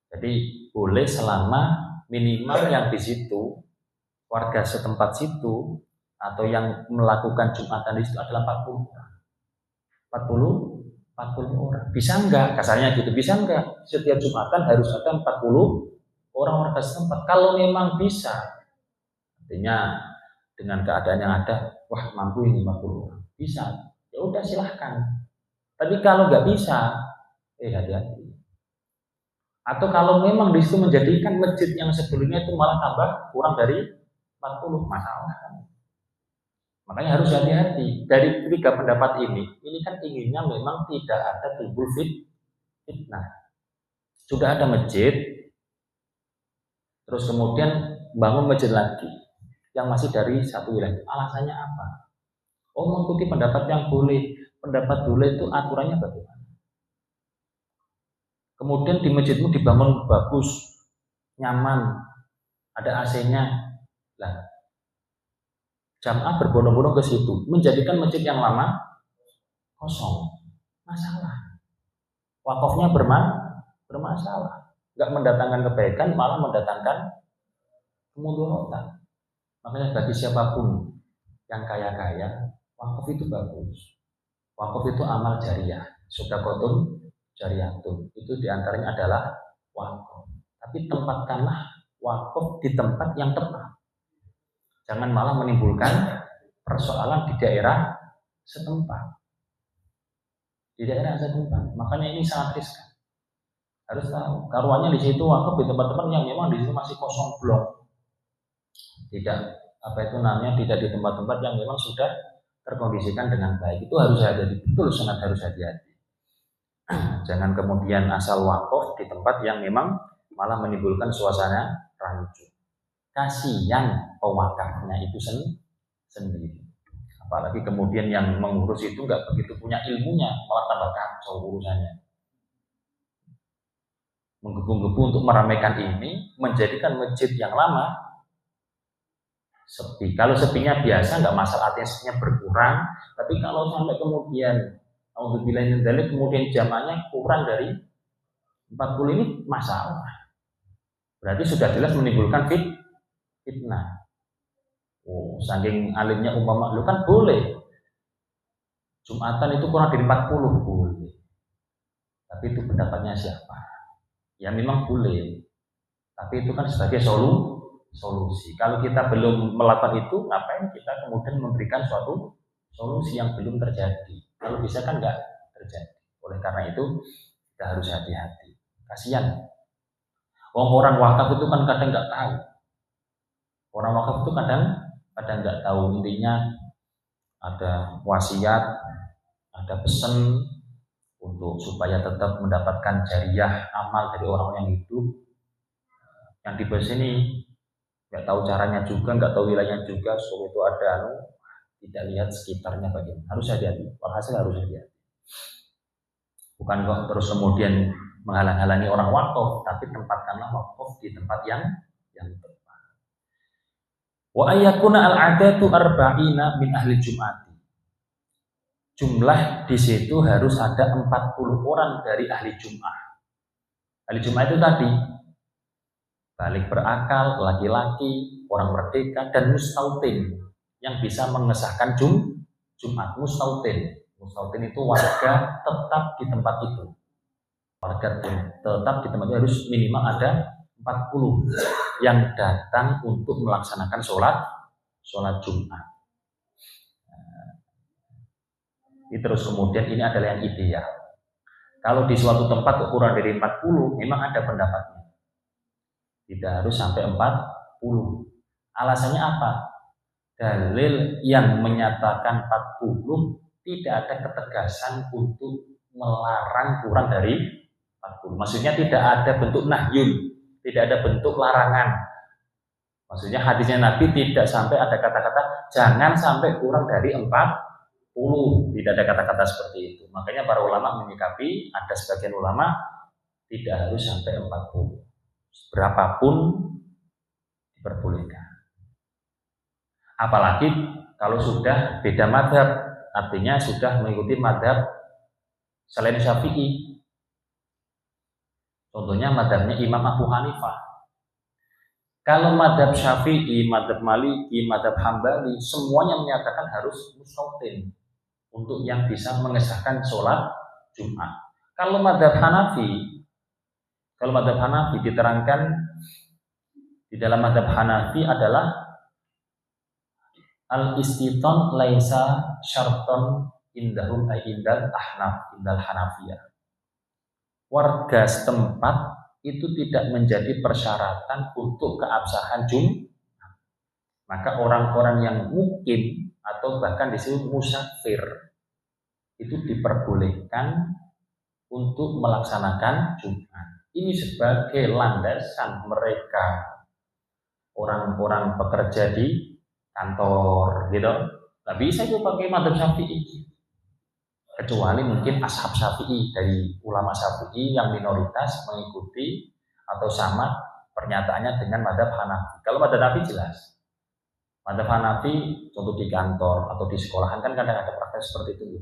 Jadi boleh selama minimal yang di situ warga setempat situ atau yang melakukan Jumatan di situ adalah 40 orang. 40 orang. Bisa enggak? Kasarnya gitu. Bisa enggak? Setiap Jumatan harus ada 40 orang warga setempat. Kalau memang bisa, artinya dengan keadaan yang ada, wah mampu ini 40 orang. Bisa. Ya udah silahkan. Tapi kalau nggak bisa, hati-hati. Atau kalau memang di situ menjadikan masjid yang sebelumnya itu malah tambah kurang dari 40, masalah kan. Makanya harus hati-hati. Dari tiga pendapat ini kan inginnya memang tidak ada timbul fitnah. Sudah ada masjid, terus kemudian bangun masjid lagi yang masih dari satu wilayah. Alasannya apa? Oh, mengikuti pendapat yang boleh. Pendapat boleh itu aturannya bagaimana? Kemudian di masjidmu dibangun bagus, nyaman, ada AC-nya. Lah, jamaah berbondong-bondong ke situ, menjadikan masjid yang lama kosong. Masalah. Wakafnya bermasalah. Enggak mendatangkan kebaikan, malah mendatangkan kemudaratan. Makanya bagi siapapun yang kaya-kaya, wakaf itu bagus. Wakaf itu amal jariah, sedekahun jariyatun. Itu diantaranya adalah wakaf. Tapi tempatkanlah wakaf di tempat yang tepat. Jangan malah menimbulkan persoalan di daerah setempat. Makanya ini sangat riskan. Harus tahu. Karuannya di situ wakaf di tempat-tempat yang memang di situ masih kosong blok. Tidak tidak di tempat-tempat yang memang sudah terkondisikan dengan baik. Itu harus hati-hati, betul, sangat harus hati-hati. Jangan kemudian asal wakaf di tempat yang memang malah menimbulkan suasana rancu. Kasihan pewakafnya itu sendiri. Apalagi kemudian yang mengurus itu nggak begitu punya ilmunya, malah tambah kacau urusannya. Menggebu-gebu untuk meramaikan ini, menjadikan masjid yang lama sepi. Kalau sepinya biasa nggak masalah, artinya sepinya berkurang. Tapi kalau sampai kemudian kemudian jamaahnya kurang dari 40 ini masalah. Berarti sudah jelas menimbulkan fitnah. Oh, saking alimnya umpama lu kan boleh Jumatan itu kurang dari 40 boleh. Tapi itu pendapatnya siapa? Ya memang boleh. Tapi itu kan sebagai solusi. Kalau kita belum melakukan itu, ngapain kita kemudian memberikan suatu solusi yang belum terjadi? Kalau bisa kan nggak terjadi. Oleh karena itu kita harus hati-hati. Kasihan. Orang wakaf itu kan kadang nggak tahu. Orang wakaf itu kadang nggak tahu. Intinya ada wasiat, ada pesan untuk supaya tetap mendapatkan jariah amal dari orang yang hidup. Yang dibahas ini nggak tahu caranya juga, nggak tahu wilayahnya juga, so itu ada tidak lihat sekitarnya bagaimana. Harus hati-hati, walhasil harus hati-hati. Bukan kok terus kemudian menghalang-halangi orang wakaf, tapi tempatkanlah wakaf di tempat yang tepat. Wa ayyakuna al-'adatu arba'ina min ahli Jum'ati. Jumlah di situ harus ada 40 orang dari ahli Jum'ah. Ahli Jum'ah itu tadi balik berakal, laki-laki, orang merdeka, dan mustautin yang bisa mengesahkan Jumat. Mustautin itu warga tetap di tempat itu. Warga tetap di tempat itu harus minimal ada 40 yang datang untuk melaksanakan sholat Jumat. Terus kemudian ini adalah yang ideal. Kalau di suatu tempat kurang dari 40, memang ada pendapatnya. Tidak harus sampai 40. Alasannya apa? Dalil yang menyatakan 40 tidak ada ketegasan untuk melarang kurang dari 40. Maksudnya tidak ada bentuk nahyun, tidak ada bentuk larangan. Maksudnya hadisnya Nabi tidak sampai ada kata-kata jangan sampai kurang dari 40. Tidak ada kata-kata seperti itu. Makanya para ulama menyikapi, ada sebagian ulama tidak harus sampai 40. Berapapun diperbolehkan. Apalagi kalau sudah beda mazhab, artinya sudah mengikuti mazhab selain Syafi'i. Contohnya mazhabnya Imam Abu Hanifah. Kalau mazhab Syafi'i, mazhab Maliki, mazhab Hambali, semuanya menyatakan harus mustautin untuk yang bisa mengesahkan sholat Jumat. Kalau mazhab Hanafi diterangkan di dalam mazhab Hanafi adalah al-istiton laisa syarton indahum ay indal ahnaf indal hanafiyah. Warga setempat itu tidak menjadi persyaratan untuk keabsahan Jumat. Maka orang-orang yang mukim atau bahkan disebut musafir itu diperbolehkan untuk melaksanakan Jumat. Ini sebagai landasan mereka orang-orang pekerja di kantor gitu. Nggak bisa itu pakai mazhab Syafi'i. Kecuali mungkin ashab Syafi'i, dari ulama Syafi'i yang minoritas mengikuti atau sama pernyataannya dengan mazhab Hanafi. Kalau mazhab Hanafi jelas. Mazhab Hanafi contoh di kantor atau di sekolahan kan kadang ada praktek seperti itu.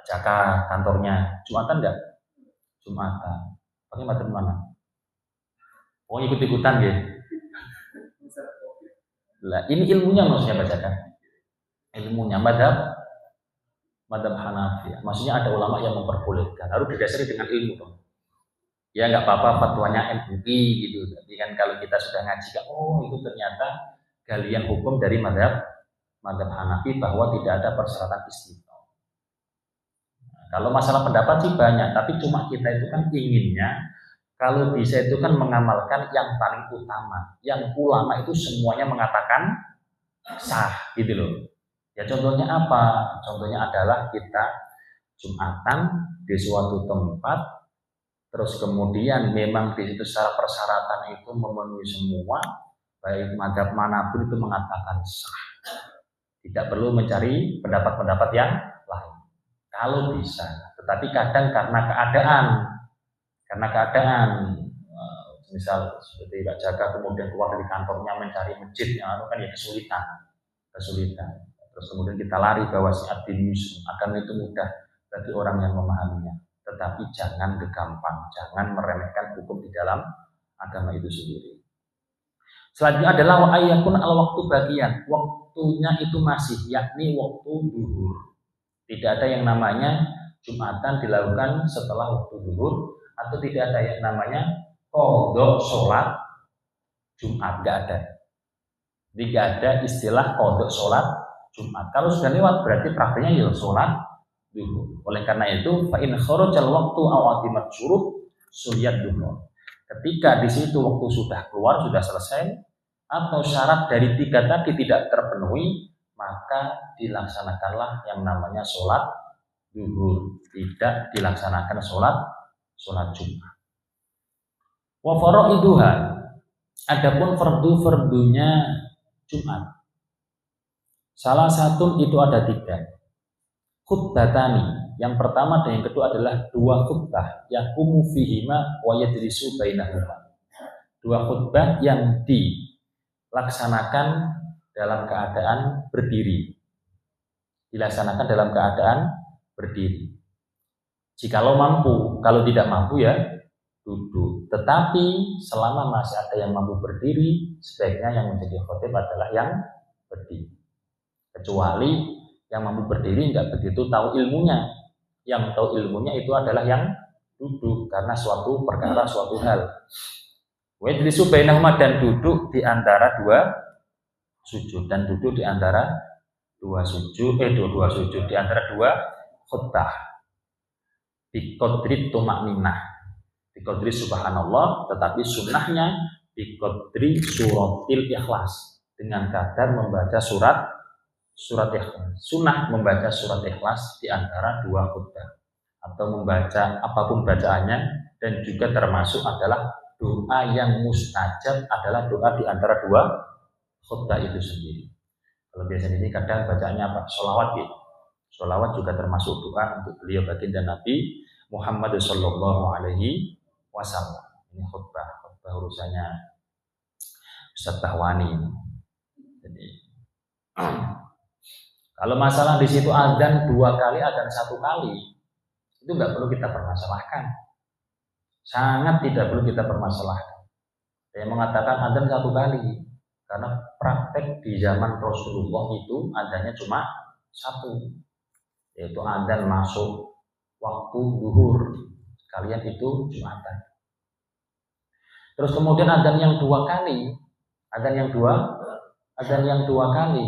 Jaga kantornya Jumatan enggak? Jumatan. Pakai mazhab mana? Oh ikut-ikutan ya. Lah, ini ilmunya maksudnya bacakan. Ilmunya mazhab Hanafi. Maksudnya ada ulama yang memperbolehkan. Harus didasari dengan ilmu dong. Ya nggak apa-apa fatwanya MUI gitu. Tapi kan kalau kita sudah ngaji, oh itu ternyata galian hukum dari mazhab Hanafi bahwa tidak ada persyaratan istiqomah. Nah, kalau masalah pendapat sih banyak, tapi cuma kita itu kan inginnya kalau bisa itu kan mengamalkan yang paling utama, yang ulama itu semuanya mengatakan sah gitu loh. Ya contohnya apa? Contohnya adalah kita Jumatan di suatu tempat, terus kemudian memang di situ secara persyaratan itu memenuhi semua, baik mazhab manapun itu mengatakan sah. Tidak perlu mencari pendapat-pendapat yang lain. Kalau bisa, tetapi kadang karena keadaan, misal seperti Pak Jaka kemudian keluar dari kantornya mencari masjid yang kan ya kesulitan. Terus kemudian kita lari bahwa ad-din yusr, akan itu mudah bagi orang yang memahaminya. Tetapi jangan gegampang, jangan meremehkan hukum di dalam agama itu sendiri. Selanjutnya adalah wa ayyakun al-waktu bagian. Waktunya itu masih, yakni waktu zuhur. Tidak ada yang namanya Jumatan dilakukan setelah waktu zuhur, atau tidak ada yang namanya qadha sholat Jumat, enggak ada. Jadi enggak ada istilah qadha sholat Jumat. Kalau sudah lewat berarti praktiknya ya sholat zuhur. Oleh karena itu fa in kharajal waqtu aw atimat syurut sulyat zuhur. Ketika di situ waktu sudah keluar, sudah selesai, atau syarat dari 3 tadi tidak terpenuhi, maka dilaksanakanlah yang namanya sholat zuhur. Tidak dilaksanakan sholat Jumat. Wa faraiduha, adapun fardu-fardunya Jumat, salah satu itu ada 3. Khutbatani, yang pertama dan yang kedua adalah 2 khutbah yaqumu fihima wa yadrisu bainahuma. 2 khutbah yang dilaksanakan dalam keadaan berdiri. Dilaksanakan dalam keadaan berdiri. Jikalau mampu, kalau tidak mampu ya duduk. Tetapi selama masih ada yang mampu berdiri, sebaiknya yang menjadi khotib adalah yang berdiri. Kecuali yang mampu berdiri nggak begitu tahu ilmunya. Yang tahu ilmunya itu adalah yang duduk karena suatu perkara, suatu hal. Wajlisu bainahuma, dan duduk di antara 2 sujud, dan duduk di antara 2 sujud, di antara 2 khutbah. biqadri tumakninah, biqadri subhanallah, tetapi sunnahnya biqadri suratil ikhlas, dengan kadar membaca surat ikhlas. Sunnah membaca surat ikhlas di antara dua khutbah atau membaca apapun bacaannya, dan juga termasuk adalah doa yang mustajab adalah doa di antara dua khutbah itu sendiri. Kalau biasanya ini kadang bacaannya apa? Sholawat gitu. Sholawat juga termasuk doa untuk beliau baginda Nabi Muhammad Sallallahu Alaihi Wasallam. Ini khutbah urusannya Ustaz Bahwani. Jadi kalau masalah di situ adzan 2 kali, adzan 1 kali, itu nggak perlu kita permasalahkan. Sangat tidak perlu kita permasalahkan. Saya mengatakan adzan 1 kali, karena praktek di zaman Rasulullah itu adzannya cuma 1, yaitu adzan masuk waktu zuhur, kalian itu Jumatan. Terus kemudian adzan yang 2 kali, adzan yang dua kali.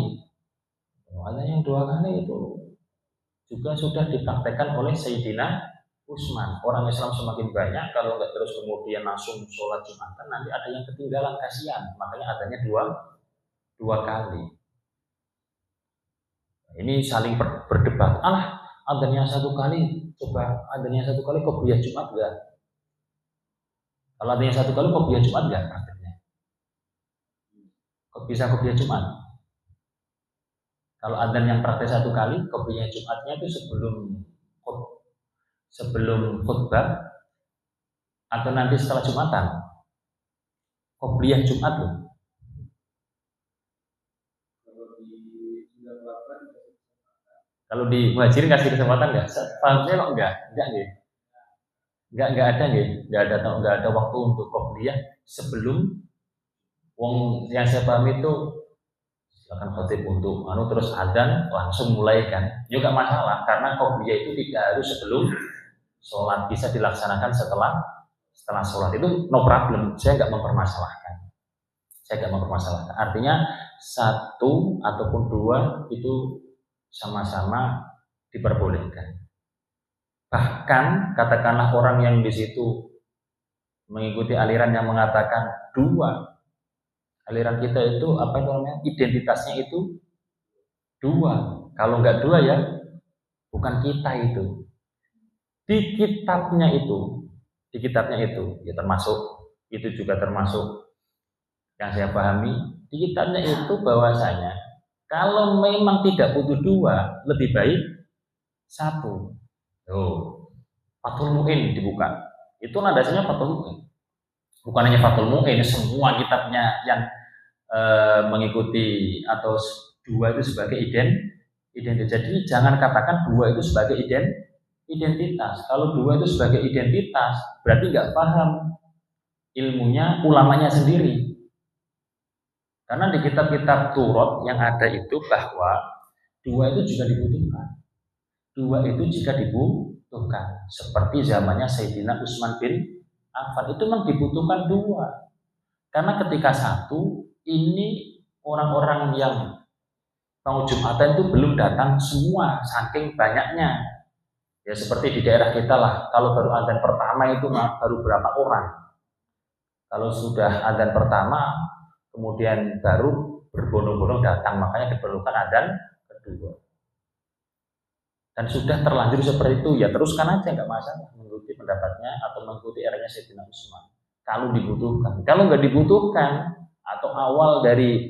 Ada yang 2 kali itu juga sudah dipraktekkan oleh Sayyidina Utsman. Orang Islam semakin banyak, kalau nggak terus kemudian langsung sholat Jumatan, nanti ada yang ketinggalan, kasihan. Makanya adanya dua kali. Ini saling berdebat. Adanya 1 kali, coba adanya 1 kali qobliyah Jumat nggak? Kalau adanya 1 kali qobliyah Jumat nggak prakteknya? Kok bisa qobliyah Jumat? Kalau adzan yang praktek 1 kali, qobliyah Jumatnya itu sebelum khutbah atau nanti setelah Jumatan. Qobliyah Jumat loh. Kalau di Muhajirin kasih kesempatan nggak? Pahamnya kok enggak nih. Enggak ada waktu untuk qobliyah sebelum yang saya pahami itu silakan khotib untuk terus adzan langsung mulai kan. Juga masalah karena qobliyah itu tidak harus sebelum sholat, bisa dilaksanakan setelah sholat, itu no problem. Saya nggak mempermasalahkan. Artinya 1 ataupun 2 itu sama-sama diperbolehkan. Bahkan katakanlah orang yang di situ mengikuti aliran yang mengatakan 2, aliran kita itu apa itu namanya, identitasnya itu 2. Kalau nggak 2 ya bukan kita itu. Di kitabnya itu ya itu juga termasuk yang saya pahami. Di kitabnya itu bahwasanya kalau memang tidak butuh 2, lebih baik 1. Fathul Mu'in dibuka. Itu nadanya Fathul Mu'in. Bukan hanya Fathul Mu'in, semua kitabnya yang mengikuti atau 2 itu sebagai identitas. Jadi jangan katakan 2 itu sebagai identitas. Kalau 2 itu sebagai identitas, berarti nggak paham ilmunya ulamanya sendiri. Karena di kitab-kitab Turot yang ada itu bahwa 2 itu juga dibutuhkan. 2 itu jika dibutuhkan. Seperti zamannya Sayyidina Utsman bin Affan itu memang dibutuhkan 2. Karena ketika 1, ini orang-orang yang mau Jumatan itu belum datang semua, saking banyaknya. Ya seperti di daerah kita lah, kalau baru adzan pertama itu baru berapa orang. Kalau sudah adzan pertama, kemudian baru berbondong-bondong datang, makanya diperlukan adzan kedua. Dan sudah terlanjur seperti itu, ya teruskan aja, nggak masalah mengikuti pendapatnya atau mengikuti eranya Sayyidina Utsman. Kalau dibutuhkan, kalau nggak dibutuhkan atau awal dari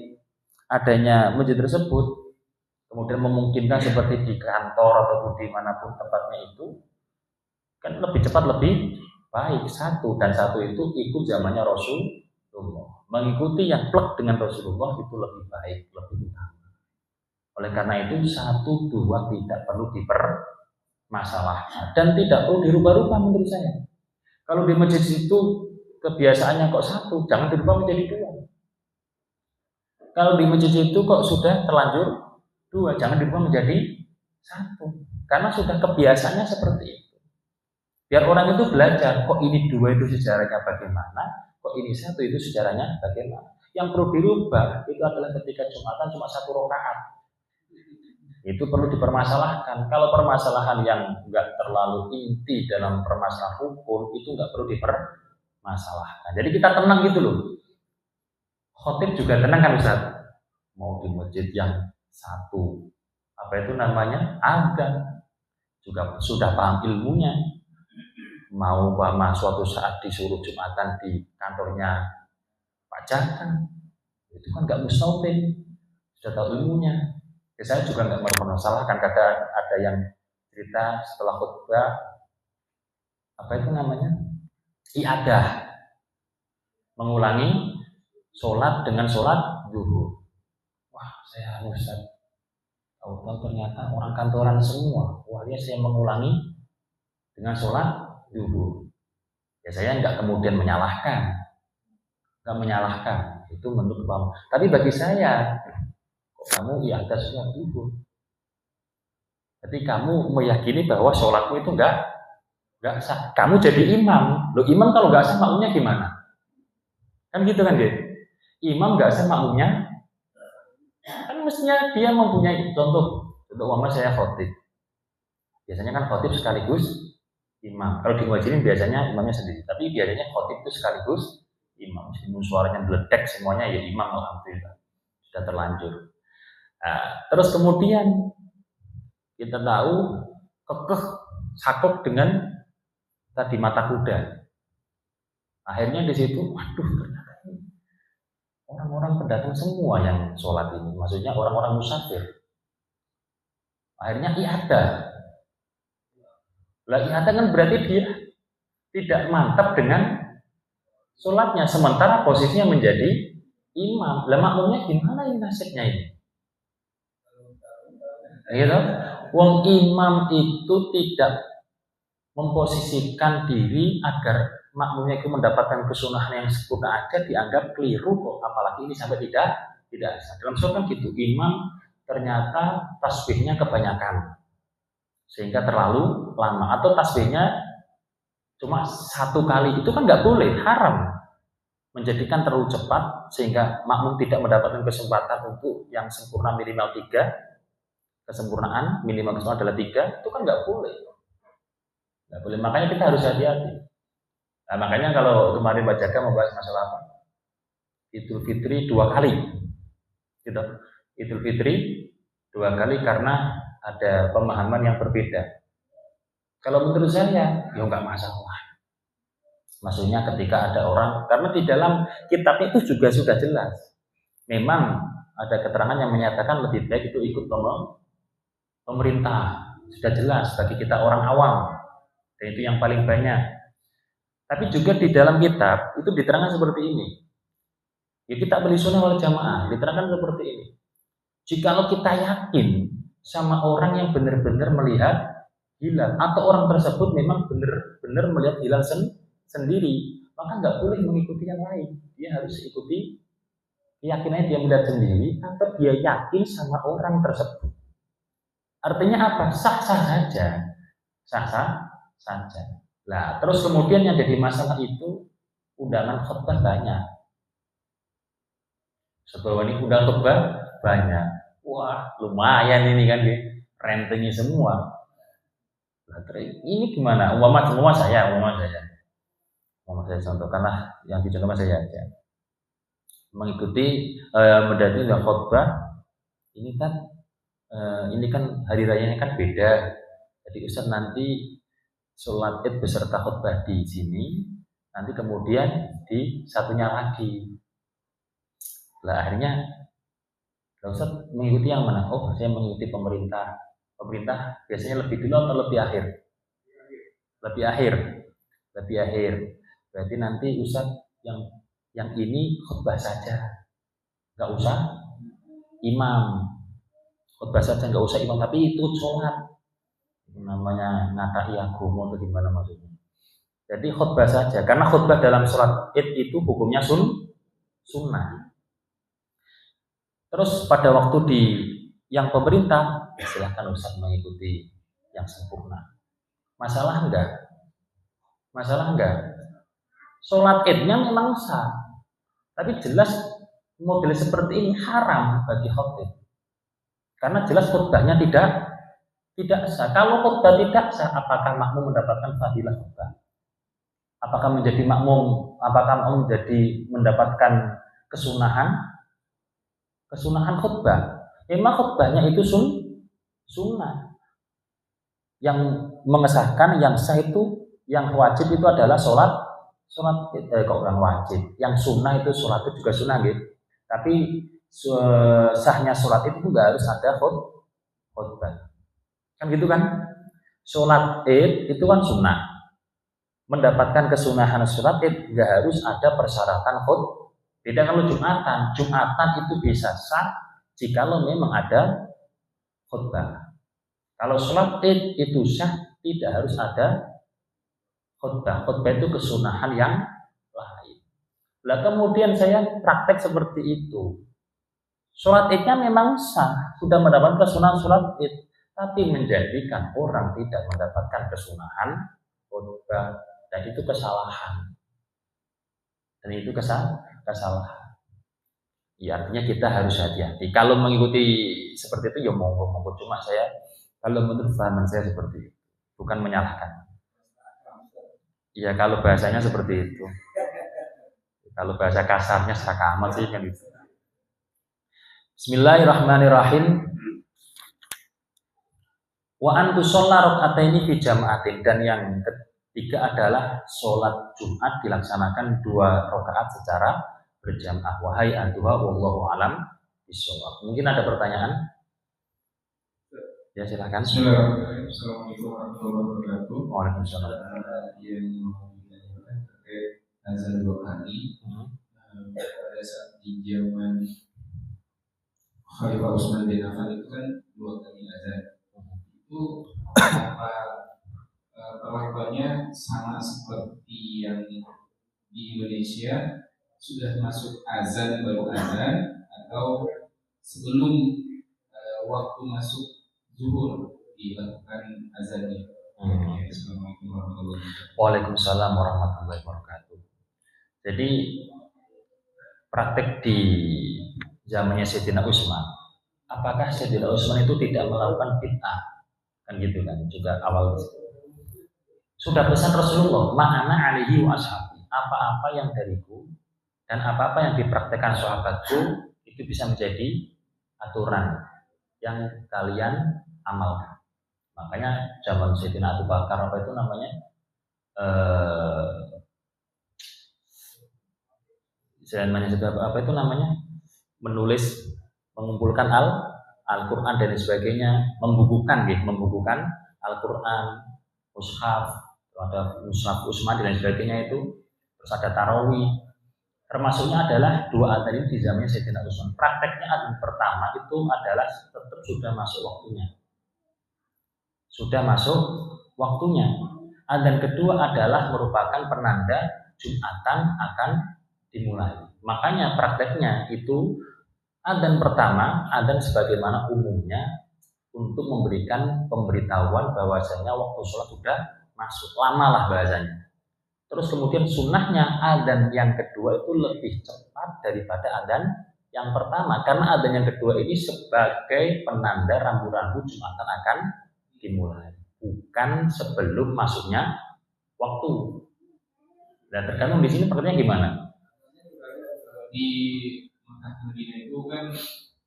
adanya masjid tersebut kemudian memungkinkan seperti di kantor atau dimanapun tempatnya itu, kan lebih cepat lebih baik 1, dan 1 itu ikut zamannya Rasulullah. Mengikuti yang plek dengan Rasulullah itu lebih baik, lebih utama. Oleh karena itu 1, 2 tidak perlu dipermasalahkan dan tidak perlu dirubah-rubah menurut saya. Kalau di masjid itu kebiasaannya kok 1, jangan dirubah menjadi 2. Kalau di masjid itu kok sudah terlanjur 2, jangan dirubah menjadi 1. Karena sudah kebiasaannya seperti itu. Biar orang itu belajar, kok ini 2 itu sejarahnya bagaimana, kok ini 1 itu sejarahnya bagaimana. Yang perlu dirubah itu adalah ketika Jumatan cuma 1 rakaat. itu perlu dipermasalahkan. Kalau permasalahan yang enggak terlalu inti dalam permasalahan hukum itu enggak perlu dipermasalahkan. Jadi kita tenang gitu loh. Khotib juga tenang kan Ustaz? Mau di masjid yang satu apa itu namanya azan juga sudah paham ilmunya, mau suatu saat disuruh Jumatan di kantornya Pak Jaka itu kan nggak mustahil, sudah tahu ilmunya. Ya, saya juga nggak mempermasalahkan. Kadang ada yang cerita setelah khutbah apa itu namanya iadah, mengulangi sholat dengan sholat zuhur. Wah, saya Ustaz, tahu-tahu ternyata orang kantoran semua. Wah, ya saya mengulangi dengan sholat zuhur. Ya saya nggak kemudian menyalahkan, itu menurut kamu. Tapi bagi saya, kok kamu iadah sholat zuhur? Jadi kamu meyakini bahwa sholatmu itu nggak sah. Kamu jadi imam. Loh, imam kalau nggak sah makmumnya gimana? Kan gitu kan dia. Imam nggak sah makmumnya, kan mestinya dia mempunyai contoh. Untuk umpama saya khotib. Biasanya kan khotib sekaligus imam. Kalau di muadzinin biasanya imamnya sendiri. Tapi biasanya khotib itu sekaligus imam. Meskipun suaranya meledek semuanya ya imam, alhamdulillah. Sudah terlanjur. Nah, terus kemudian kita tahu kekeh sakok dengan tadi mata kuda. Akhirnya di situ, waduh ternyata orang-orang pendatang semua yang sholat ini, maksudnya orang-orang musafir. Akhirnya iadah. Lah iadah kan berarti dia tidak mantap dengan sholatnya, sementara posisinya menjadi imam. Lah makmumnya gimana ini nasibnya ini? Gitu. Wong imam itu tidak memposisikan diri agar makmumnya itu mendapatkan kesunahan yang sempurna aja dianggap keliru kok, apalagi ini sampai tidak sah. Dalam sholat kan gitu, imam ternyata tasbihnya kebanyakan sehingga terlalu lama, atau tasbihnya cuma satu kali, itu kan nggak boleh, haram. Menjadikan terlalu cepat sehingga makmum tidak mendapatkan kesempatan untuk yang sempurna minimal 3. Kesempurnaan minimal kesempurnaan adalah 3, itu kan nggak boleh. Nggak boleh, makanya kita harus hati-hati. Nah, makanya kalau kemarin Pak Jaka membahas masalah apa? Idul Fitri 2 kali. Gitu. Idul Fitri 2 kali karena ada pemahaman yang berbeda. Kalau menurut saya, ya nggak masalah. Maksudnya ketika ada orang, karena di dalam kitab itu juga sudah jelas. Memang ada keterangan yang menyatakan lebih baik itu ikut pemerintah. Sudah jelas bagi kita orang awam. Dan itu yang paling banyak. Tapi juga di dalam kitab itu diterangkan seperti ini. Ya kita beli sunnah wal jamaah diterangkan seperti ini. Jikalau kita yakin sama orang yang benar-benar melihat hilal, atau orang tersebut memang benar-benar melihat hilal sendiri, maka nggak boleh mengikuti yang lain. Dia harus ikuti keyakinannya, dia melihat sendiri atau dia yakin sama orang tersebut. Artinya apa? Sah-sah saja. Sah-sah saja. Nah, terus kemudian yang jadi masalah itu undangan khutbah banyak. Sebelum ini undangan khutbah banyak. Wah, lumayan ini kan, rentengi semua. Nah, ini gimana? Umpama saya contohkanlah yang dicontohkan saya aja. Mengikuti mendaki khutbah ini kan hari rayanya kan beda. Jadi Ustaz nanti sholat id beserta khutbah di sini, nanti kemudian di satunya lagi. Lah akhirnya Ustaz mengikuti yang mana? Oh, saya mengikuti pemerintah. Pemerintah biasanya lebih dulu atau lebih akhir? Lebih akhir. Berarti nanti Ustaz yang ini khutbah saja, nggak usah imam. Khutbah saja nggak usah imam, tapi itu sholat. Namanya ngatai agama atau gimana maksudnya. Jadi khutbah saja, karena khutbah dalam sholat id itu hukumnya sunnah. Terus pada waktu di yang pemerintah, silahkan Ustaz mengikuti yang sempurna. Masalah enggak? Sholat idnya memang sah, tapi jelas model seperti ini haram bagi khotib. Karena jelas khutbahnya tidak sah. Kalau khutbah tidak sah, apakah makmum mendapatkan fadilah khutbah? Apakah makmum menjadi mendapatkan kesunahan khutbah? Memang khutbahnya itu sunnah. Yang mengesahkan, yang sah itu, yang wajib itu adalah sholat kok orang wajib. Yang sunnah itu sholat itu juga sunnah gitu. Tapi sahnya sholat itu juga harus ada khutbah. Kan gitu kan? Sholat id itu kan sunnah. Mendapatkan kesunahan sholat id nggak harus ada persyaratan khutbah. Beda kalau Jumatan. Jumatan itu bisa sah jikalau memang ada khutbah. Kalau sholat id itu sah, tidak harus ada khutbah. Khutbah itu kesunahan yang lain. Lah kemudian saya praktek seperti itu. Sholat idnya memang sah, sudah mendapatkan kesunahan sholat id, tapi menjadikan orang tidak mendapatkan kesunahan khutbah, dan itu kesalahan. Dan itu kesalahan. Ya, artinya kita harus hati-hati. Kalau mengikuti seperti itu ya monggo-monggo, cuma saya kalau menurut pemahaman saya seperti itu, bukan menyalahkan. Ya kalau bahasanya seperti itu. Kalau bahasa kasarnya serak amat sih kan itu. Bismillahirrahmanirrahim. Wa antu sholat rakaataini fi jama'atin, dan yang ketiga adalah sholat Jumat dilaksanakan 2 rakaat secara berjamaah. Wahai antuha wallahu alam bishawab. Mungkin ada pertanyaan? Ya silakan. Assalamualaikum warahmatullahi wabarakatuh. Waalaikumsalam. Yang mau ditanyakan terkait azan 2 kali pada saat di zaman Khalifah Utsman bin Affan itu kan 2 kali azan. Itu apa perlakuannya sama seperti yang di Indonesia, sudah masuk azan baru azan, atau sebelum waktu masuk zuhur dilakukan azannya? Assalamualaikum warahmatullahi wabarakatuh. Waalaikumsalam warahmatullahi wabarakatuh. Jadi praktek di zamannya Sayyidina Utsman, apakah Sayyidina Utsman itu tidak melakukan bid'ah? Kan gitu kan, juga awal sudah pesan Rasulullah, ma'ana alihi wa ashabi, apa-apa yang dariku dan apa-apa yang dipraktekkan sahabatku itu bisa menjadi aturan yang kalian amalkan. Makanya zaman Sayyidina Abu Bakar apa itu namanya, apa itu namanya, menulis, mengumpulkan Al-Quran dan sebagainya, membukukan Al-Quran, mushaf, ada mushaf Utsman dan sebagainya itu, terus ada tarawih. Termasuknya adalah 2 azan ini di zamannya Sayyidina Utsman. Prakteknya azan pertama itu adalah tetap sudah masuk waktunya. Azan kedua adalah merupakan penanda Jumatan akan dimulai. Makanya prakteknya itu azan pertama, azan sebagaimana umumnya untuk memberikan pemberitahuan bahwasanya waktu sholat sudah masuk, lamalah bahasanya. Terus kemudian sunnahnya azan yang kedua itu lebih cepat daripada azan yang pertama, karena azan yang kedua ini sebagai penanda rambu-rambu Jumatan akan dimulai, bukan sebelum masuknya waktu. Dan tergantung di sini pertanyaannya gimana? Di Madinah itu kan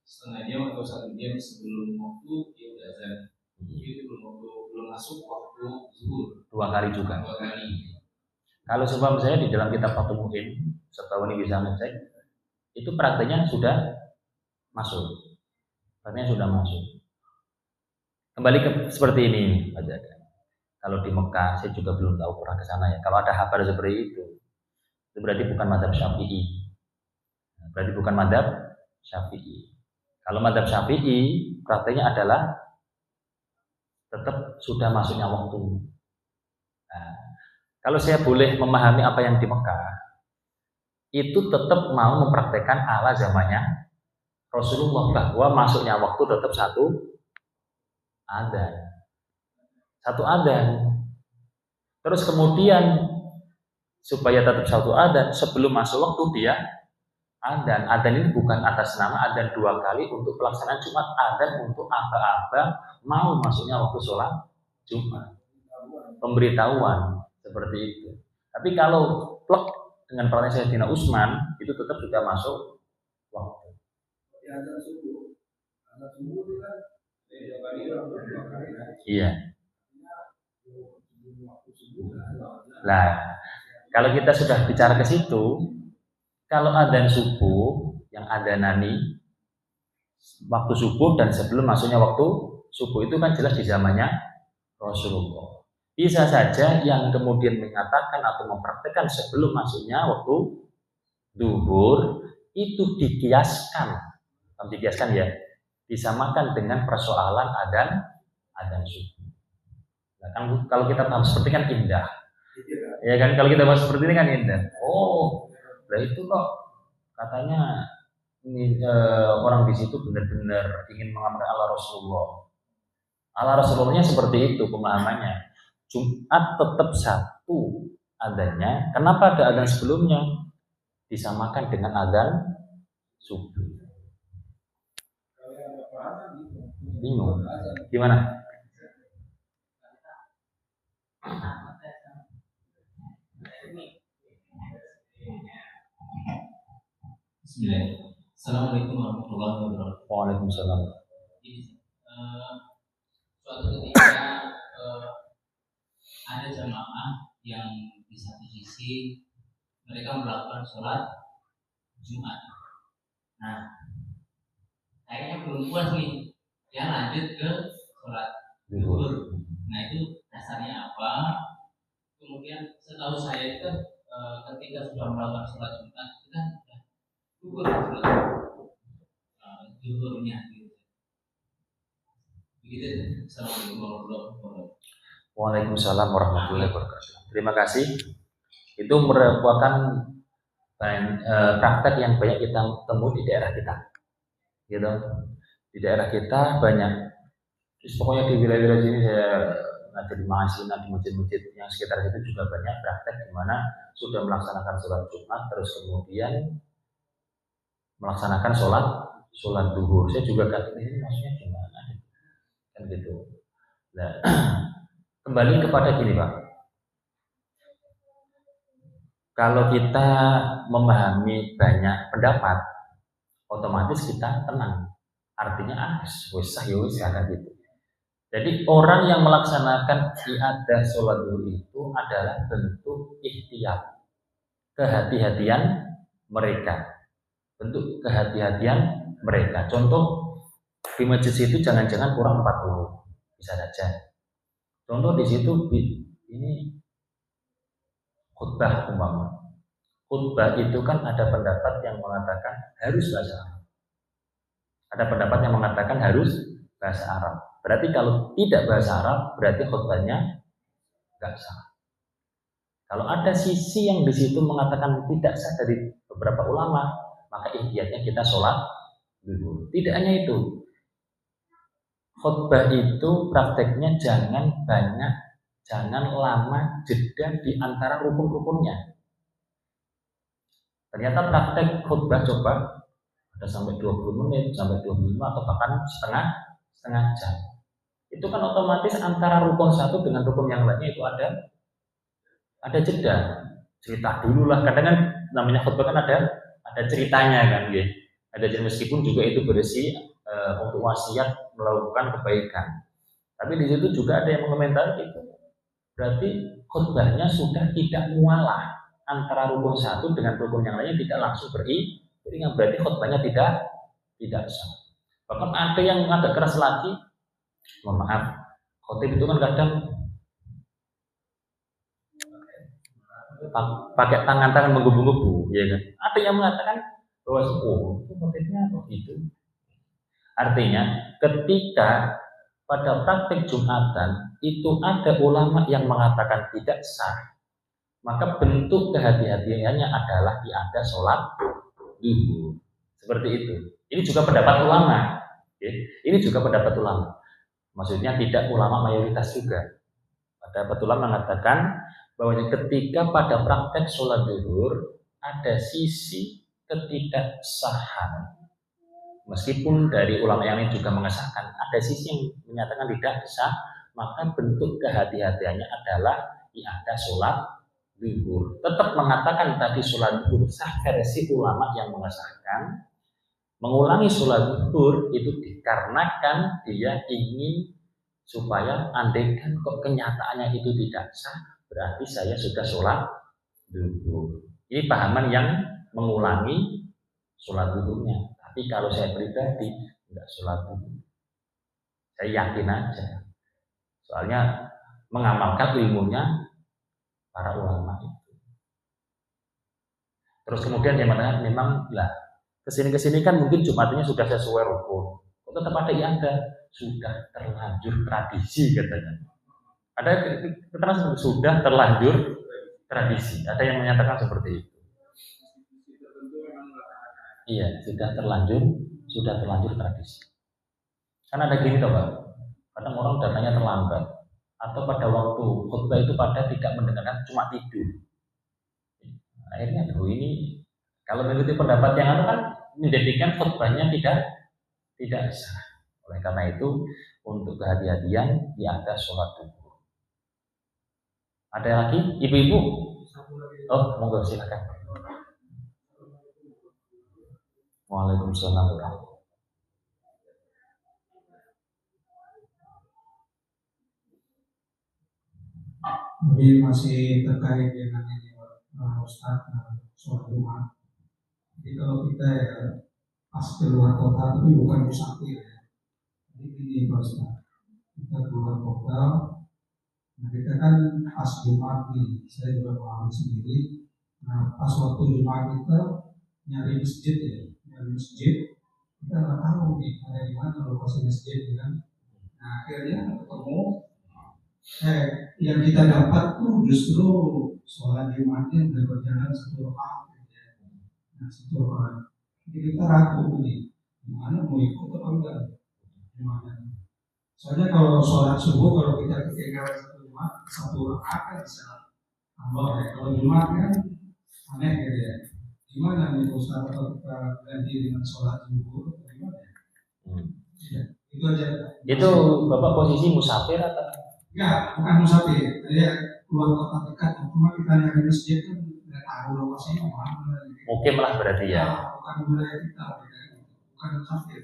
setengah jam atau 1 jam sebelum waktu dia udah azan. Itu belum masuk waktu zuhur. 2 kali juga. 2 kali. Kalau sebab saya di dalam kitab Fathul Mu'in, setahu ini bisa ngecek, itu prakteknya sudah masuk. Kembali ke seperti ini aja. Kalau di Mekah, saya juga belum tahu, pernah ke sana ya. Kalau ada kabar seperti itu berarti bukan mazhab Syafi'i. Kalau mazhab Syafi'i, prakteknya adalah tetap sudah masuknya waktu. Nah, kalau saya boleh memahami apa yang di Mekah, itu tetap mau mempraktekkan ala zamannya Rasulullah, bahwa masuknya waktu tetap satu adzan. Terus kemudian supaya tetap satu adzan, sebelum masuk waktu dia Adzan ini bukan atas nama adzan 2 kali untuk pelaksanaan Jumat, adzan untuk aba-aba mau masuknya waktu sholat Jumat. Pemberitahuan seperti itu. Tapi kalau plek dengan pertanyaan Sayyidina Utsman itu tetap sudah masuk waktu. Iya. Nah, kalau kita sudah bicara ke situ, kalau adzan subuh yang adzanani waktu subuh dan sebelum masuknya waktu subuh itu kan jelas di zamannya Rasulullah. Bisa saja yang kemudian mengatakan atau mempraktekkan sebelum masuknya waktu duhur itu dikiaskan ya, disamakan dengan persoalan adzan subuh. Nah, kan kalau kita paham seperti kan indah, ya kan, kalau kita bahas seperti ini kan indah. Oh, nah itu kok katanya ini orang di situ benar-benar ingin mengamalkan ala Rasulullah. Ala Rasulullahnya seperti itu pemahamannya. Jumat tetap satu adanya. Kenapa ada adzan sebelumnya? Disamakan dengan adzan subuh. Bingung. Gimana? Bismillahirrahmanirrahim. Assalamualaikum warahmatullahi wabarakatuh. Waalaikumsalam. Suatu ketika ada jamaah yang di satu sisi mereka melakukan sholat Jumat. Nah, kayaknya belum puas nih, dia lanjut ke sholat zuhur. Nah, itu dasarnya apa? Kemudian setahu saya itu ketika sudah melakukan sholat Jumat itu kan gugur sholat zuhurnya gitu. Begitu. Assalamualaikum warahmatullahi wabarakatuh. Waalaikumsalam warahmatullahi wabarakatuh. Terima kasih. Itu merupakan praktek yang banyak kita temui di daerah kita. Gitu. Di daerah kita banyak. Terus pokoknya di wilayah-wilayah sini saya ngajar di mahasiswa di masjid-masjid yang sekitar situ juga banyak praktek di mana sudah melaksanakan sholat Jumat terus kemudian melaksanakan sholat duhur. Saya juga kata ini maksudnya gimana? Kan gitu. Nah, kembali kepada gini Pak. Kalau kita memahami banyak pendapat, otomatis kita tenang. Artinya wis ada gitu. Jadi orang yang melaksanakan ibadah sholat duhur itu adalah bentuk ikhtiar, kehati-hatian mereka. Bentuk kehati-hatian mereka. Contoh di masjid itu jangan-jangan kurang 40, bisa saja. Contoh di situ ini khutbah umpama. Khutbah itu kan ada pendapat yang mengatakan harus bahasa Arab. Ada pendapat yang mengatakan harus bahasa Arab. Berarti kalau tidak bahasa Arab, berarti khutbahnya nggak sah. Kalau ada sisi yang di situ mengatakan tidak sah dari beberapa ulama, maka intinya kita sholat dulu. Tidak hanya itu, khutbah itu prakteknya jangan banyak, jangan lama jeda di antara rukun-rukunnya. Ternyata praktek khutbah coba ada sampai 20 menit, sampai 25 atau bahkan setengah jam. Itu kan otomatis antara rukun satu dengan rukun yang lainnya itu ada jeda. Cerita dulu lah. Kadang kan namanya khutbah kan ada ceritanya kan, gitu. Ada cerita meskipun juga itu berisi untuk wasiat melakukan kebaikan. Tapi di situ juga ada yang mengomentari itu. Berarti khutbahnya sudah tidak mualah antara rukun satu dengan rukun yang lainnya tidak langsung beriringan. Berarti khutbahnya tidak sah. Bahkan ada yang agak keras lagi. Mohon maaf, khotib itu kan kadang pakai tangan-tangan menggebu-gebu, ya kan? Ada yang mengatakan bahwa itu khotibnya begitu. Artinya, ketika pada praktik Jumatan itu ada ulama yang mengatakan tidak sah, maka bentuk kehati-hatiannya adalah ada sholat duhur. Seperti itu. Ini juga pendapat ulama. Ini juga pendapat ulama. Maksudnya tidak ulama mayoritas juga. Pendapat ulama mengatakan bahwa ketika pada praktek sholat duhur ada sisi ketidaksahan. Meskipun dari ulama yang lain juga mengesahkan, ada sisi yang menyatakan tidak sah, maka bentuk kehati-hatiannya adalah ada sholat zuhur. Tetap mengatakan tadi sholat zuhur sah versi ulama yang mengesahkan. Mengulangi sholat zuhur itu dikarenakan dia ingin supaya andaikan kok kenyataannya itu tidak sah, berarti saya sudah sholat zuhur. Ini pahaman yang mengulangi sholat zuhurnya. Tapi kalau saya pribadi tidak sholat zuhur, saya yakin aja. Soalnya mengamalkan ilmunya para ulama itu. Terus kemudian dia mengatakan memang lah kesini kan mungkin Jumatnya sudah sesuai rukun. Kok tetap ada yang ada sudah terlanjur tradisi katanya. Ada keterangan sudah terlanjur tradisi. Ada yang menyatakan seperti itu. Iya, sudah terlanjur tradisi. Karena ada gini toh Pak, kadang orang datanya terlambat atau pada waktu khutbah itu pada tidak mendengarkan, cuma tidur. Akhirnya ini kalau mengikuti pendapat yang kan menjadikan khutbahnya tidak sah. Oleh karena itu untuk kehati-hatian di atas sholat zuhur. Ada lagi ibu-ibu? Oh, monggo silakan. Waalaikumsalam. Jadi masih terkait dengan ini Ustaz, sholat Jumat. Jadi kalau kita ya pas keluar kota tapi bukan musafir ya. Jadi gini Pak Ustaz, kita keluar kota, nah kita kan pas Jumat nih, saya juga paham sendiri. Nah pas waktu Jumat kita nyari masjid ya, kita nggak tahu nih ada di mana lokasi masjid kan. Nah akhirnya ketemu yang kita dapat tuh justru sholat Jumatnya udah berjalan 1 rakaat ya. Nah 1 rakaat. Jadi kita ragu nih, gimana mau ikut atau enggak? Gimana? Soalnya kalau sholat subuh kalau kita ketinggalan 1 rakaat kan bisa tambah ya. Kalau Jumat kan aneh gitu ya. Gimana nih Ustaz, kalau kita ganti dengan sholat zuhur atau gimana? Ya, itu aja. Itu Bapak posisi musafir atau? Ya, bukan musafir. Jadi keluar kota dekat, cuma kita nyari masjid kan nggak tahu lokasinya mana. Mukim lah berarti ya. Bukan wilayah kita, bukan musafir.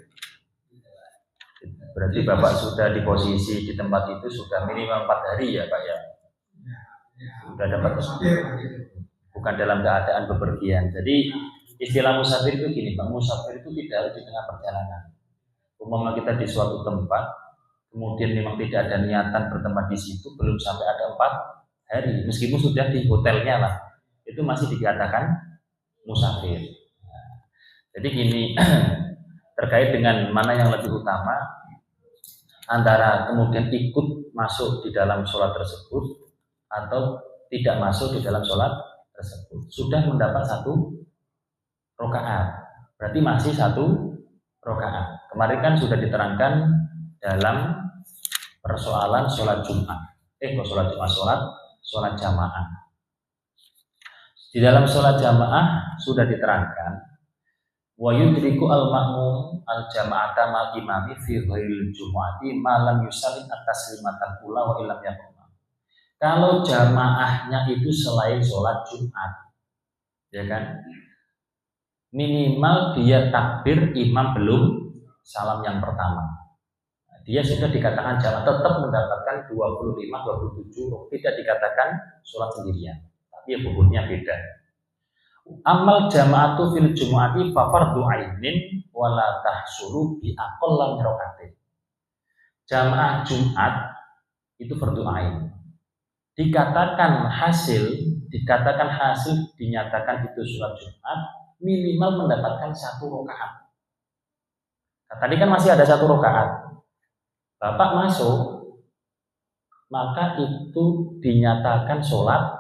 Berarti Bapak sudah di posisi di tempat itu sudah minimal 4 hari ya Pak ya? Ya, sudah dapat musafir gitu. Bukan dalam keadaan bepergian. Jadi istilah musafir itu gini Pak, musafir itu tidak harus di tengah perjalanan. Umpama kita di suatu tempat, kemudian memang tidak ada niatan bertempat di situ, belum sampai ada 4 hari, meskipun sudah di hotelnya lah, itu masih dikatakan musafir. Jadi gini, terkait dengan mana yang lebih utama antara kemudian ikut masuk di dalam sholat tersebut atau tidak masuk di dalam sholat tersebut. Sudah mendapat 1 rakaat, berarti masih 1 rakaat. Kemarin kan sudah diterangkan dalam persoalan sholat Jumat. Sholat jamaah. Di dalam sholat jamaah sudah diterangkan wa yudriku al-ma'mum al-jama'ata mal imami fi ghairil jumu'ati ma lam yusallim at-taslimatan ula wa illam yakun. Kalau jamaahnya itu selain sholat Jumat, ya kan, minimal dia takbir imam belum salam yang pertama, dia sudah dikatakan jamaah, tetap mendapatkan 25-27, tidak dikatakan sholat sendirian, tapi ya bobotnya beda. Amal jamaatu fil jumu'ati fa fardhu ainin wala tahsulu bi aqalla min rakaatin. Jamaah Jumat itu fardhu ain. Dikatakan hasil dinyatakan itu sholat Jumat minimal mendapatkan 1 rakaat. Nah, tadi kan masih ada 1 rakaat. Bapak masuk, maka itu dinyatakan sholat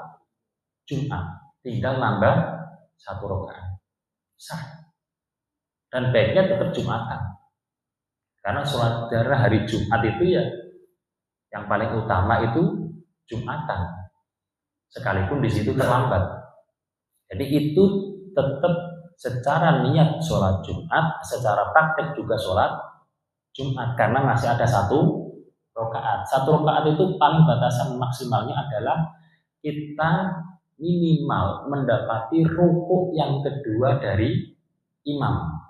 Jumat, tinggal nambah 1 rakaat, sah. Dan baiknya tetap Jumatan, karena sholat darah hari Jumat itu ya yang paling utama itu Jumatan, sekalipun di situ terlambat. Jadi itu tetap secara niat sholat Jumat, secara praktek juga sholat Jumat, karena masih ada 1 rakaat. 1 rakaat itu paling batasan maksimalnya adalah kita minimal mendapati rukuk yang kedua dari imam.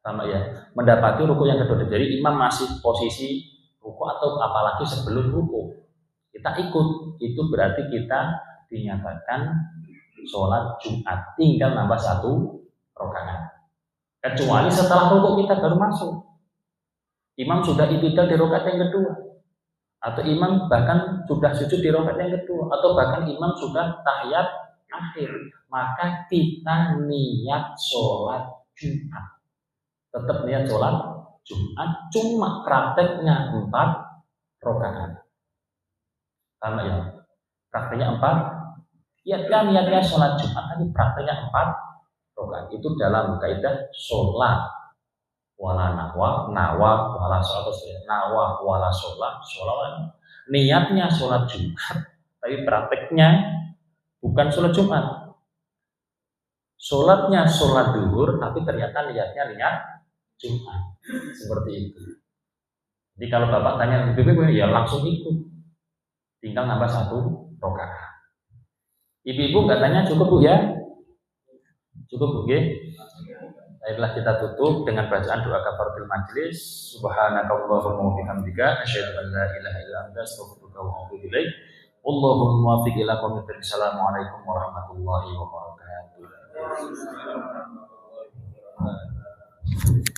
Sama ya, mendapati rukuk yang kedua dari imam masih posisi rukuk atau apalagi sebelum rukuk. Kita ikut, itu berarti kita dinyatakan sholat Jumat, tinggal nambah 1 rakaat. Kecuali setelah rukuk kita baru masuk. Imam sudah i'tidal di rakaat yang kedua, atau imam bahkan sudah sujud di rakaat yang kedua, atau bahkan imam sudah tahiyat akhir, maka kita niat sholat Jumat. Tetap niat sholat Jumat, cuma prakteknya 4 rakaat. Sama ya, prakteknya 4. Ya kan niatnya sholat Jumat, tapi prakteknya 4 rakaat. Itu dalam kaidah sholat wala nawa wala sholat, nawa wala sholat. Niatnya sholat Jumat, tapi prakteknya bukan sholat Jumat. Sholatnya sholat duhur, tapi ternyata niatnya niat Jumat. Seperti itu. Jadi kalau bapak tanya lebih ya langsung ikut, tinggal nambah 1 rakaat. Ibu-ibu katanya cukup bu ya? Cukup bu ya? Baiklah, kita tutup dengan bacaan doa kafaratul majlis. Subhanakallahumma wa bihamdika asyhadu an la ilaha illa anta astaghfiruka wa atubu ilaik. Wallahul muwaffiq ila aqwamit thoriq. Assalamualaikum warahmatullahi wabarakatuh.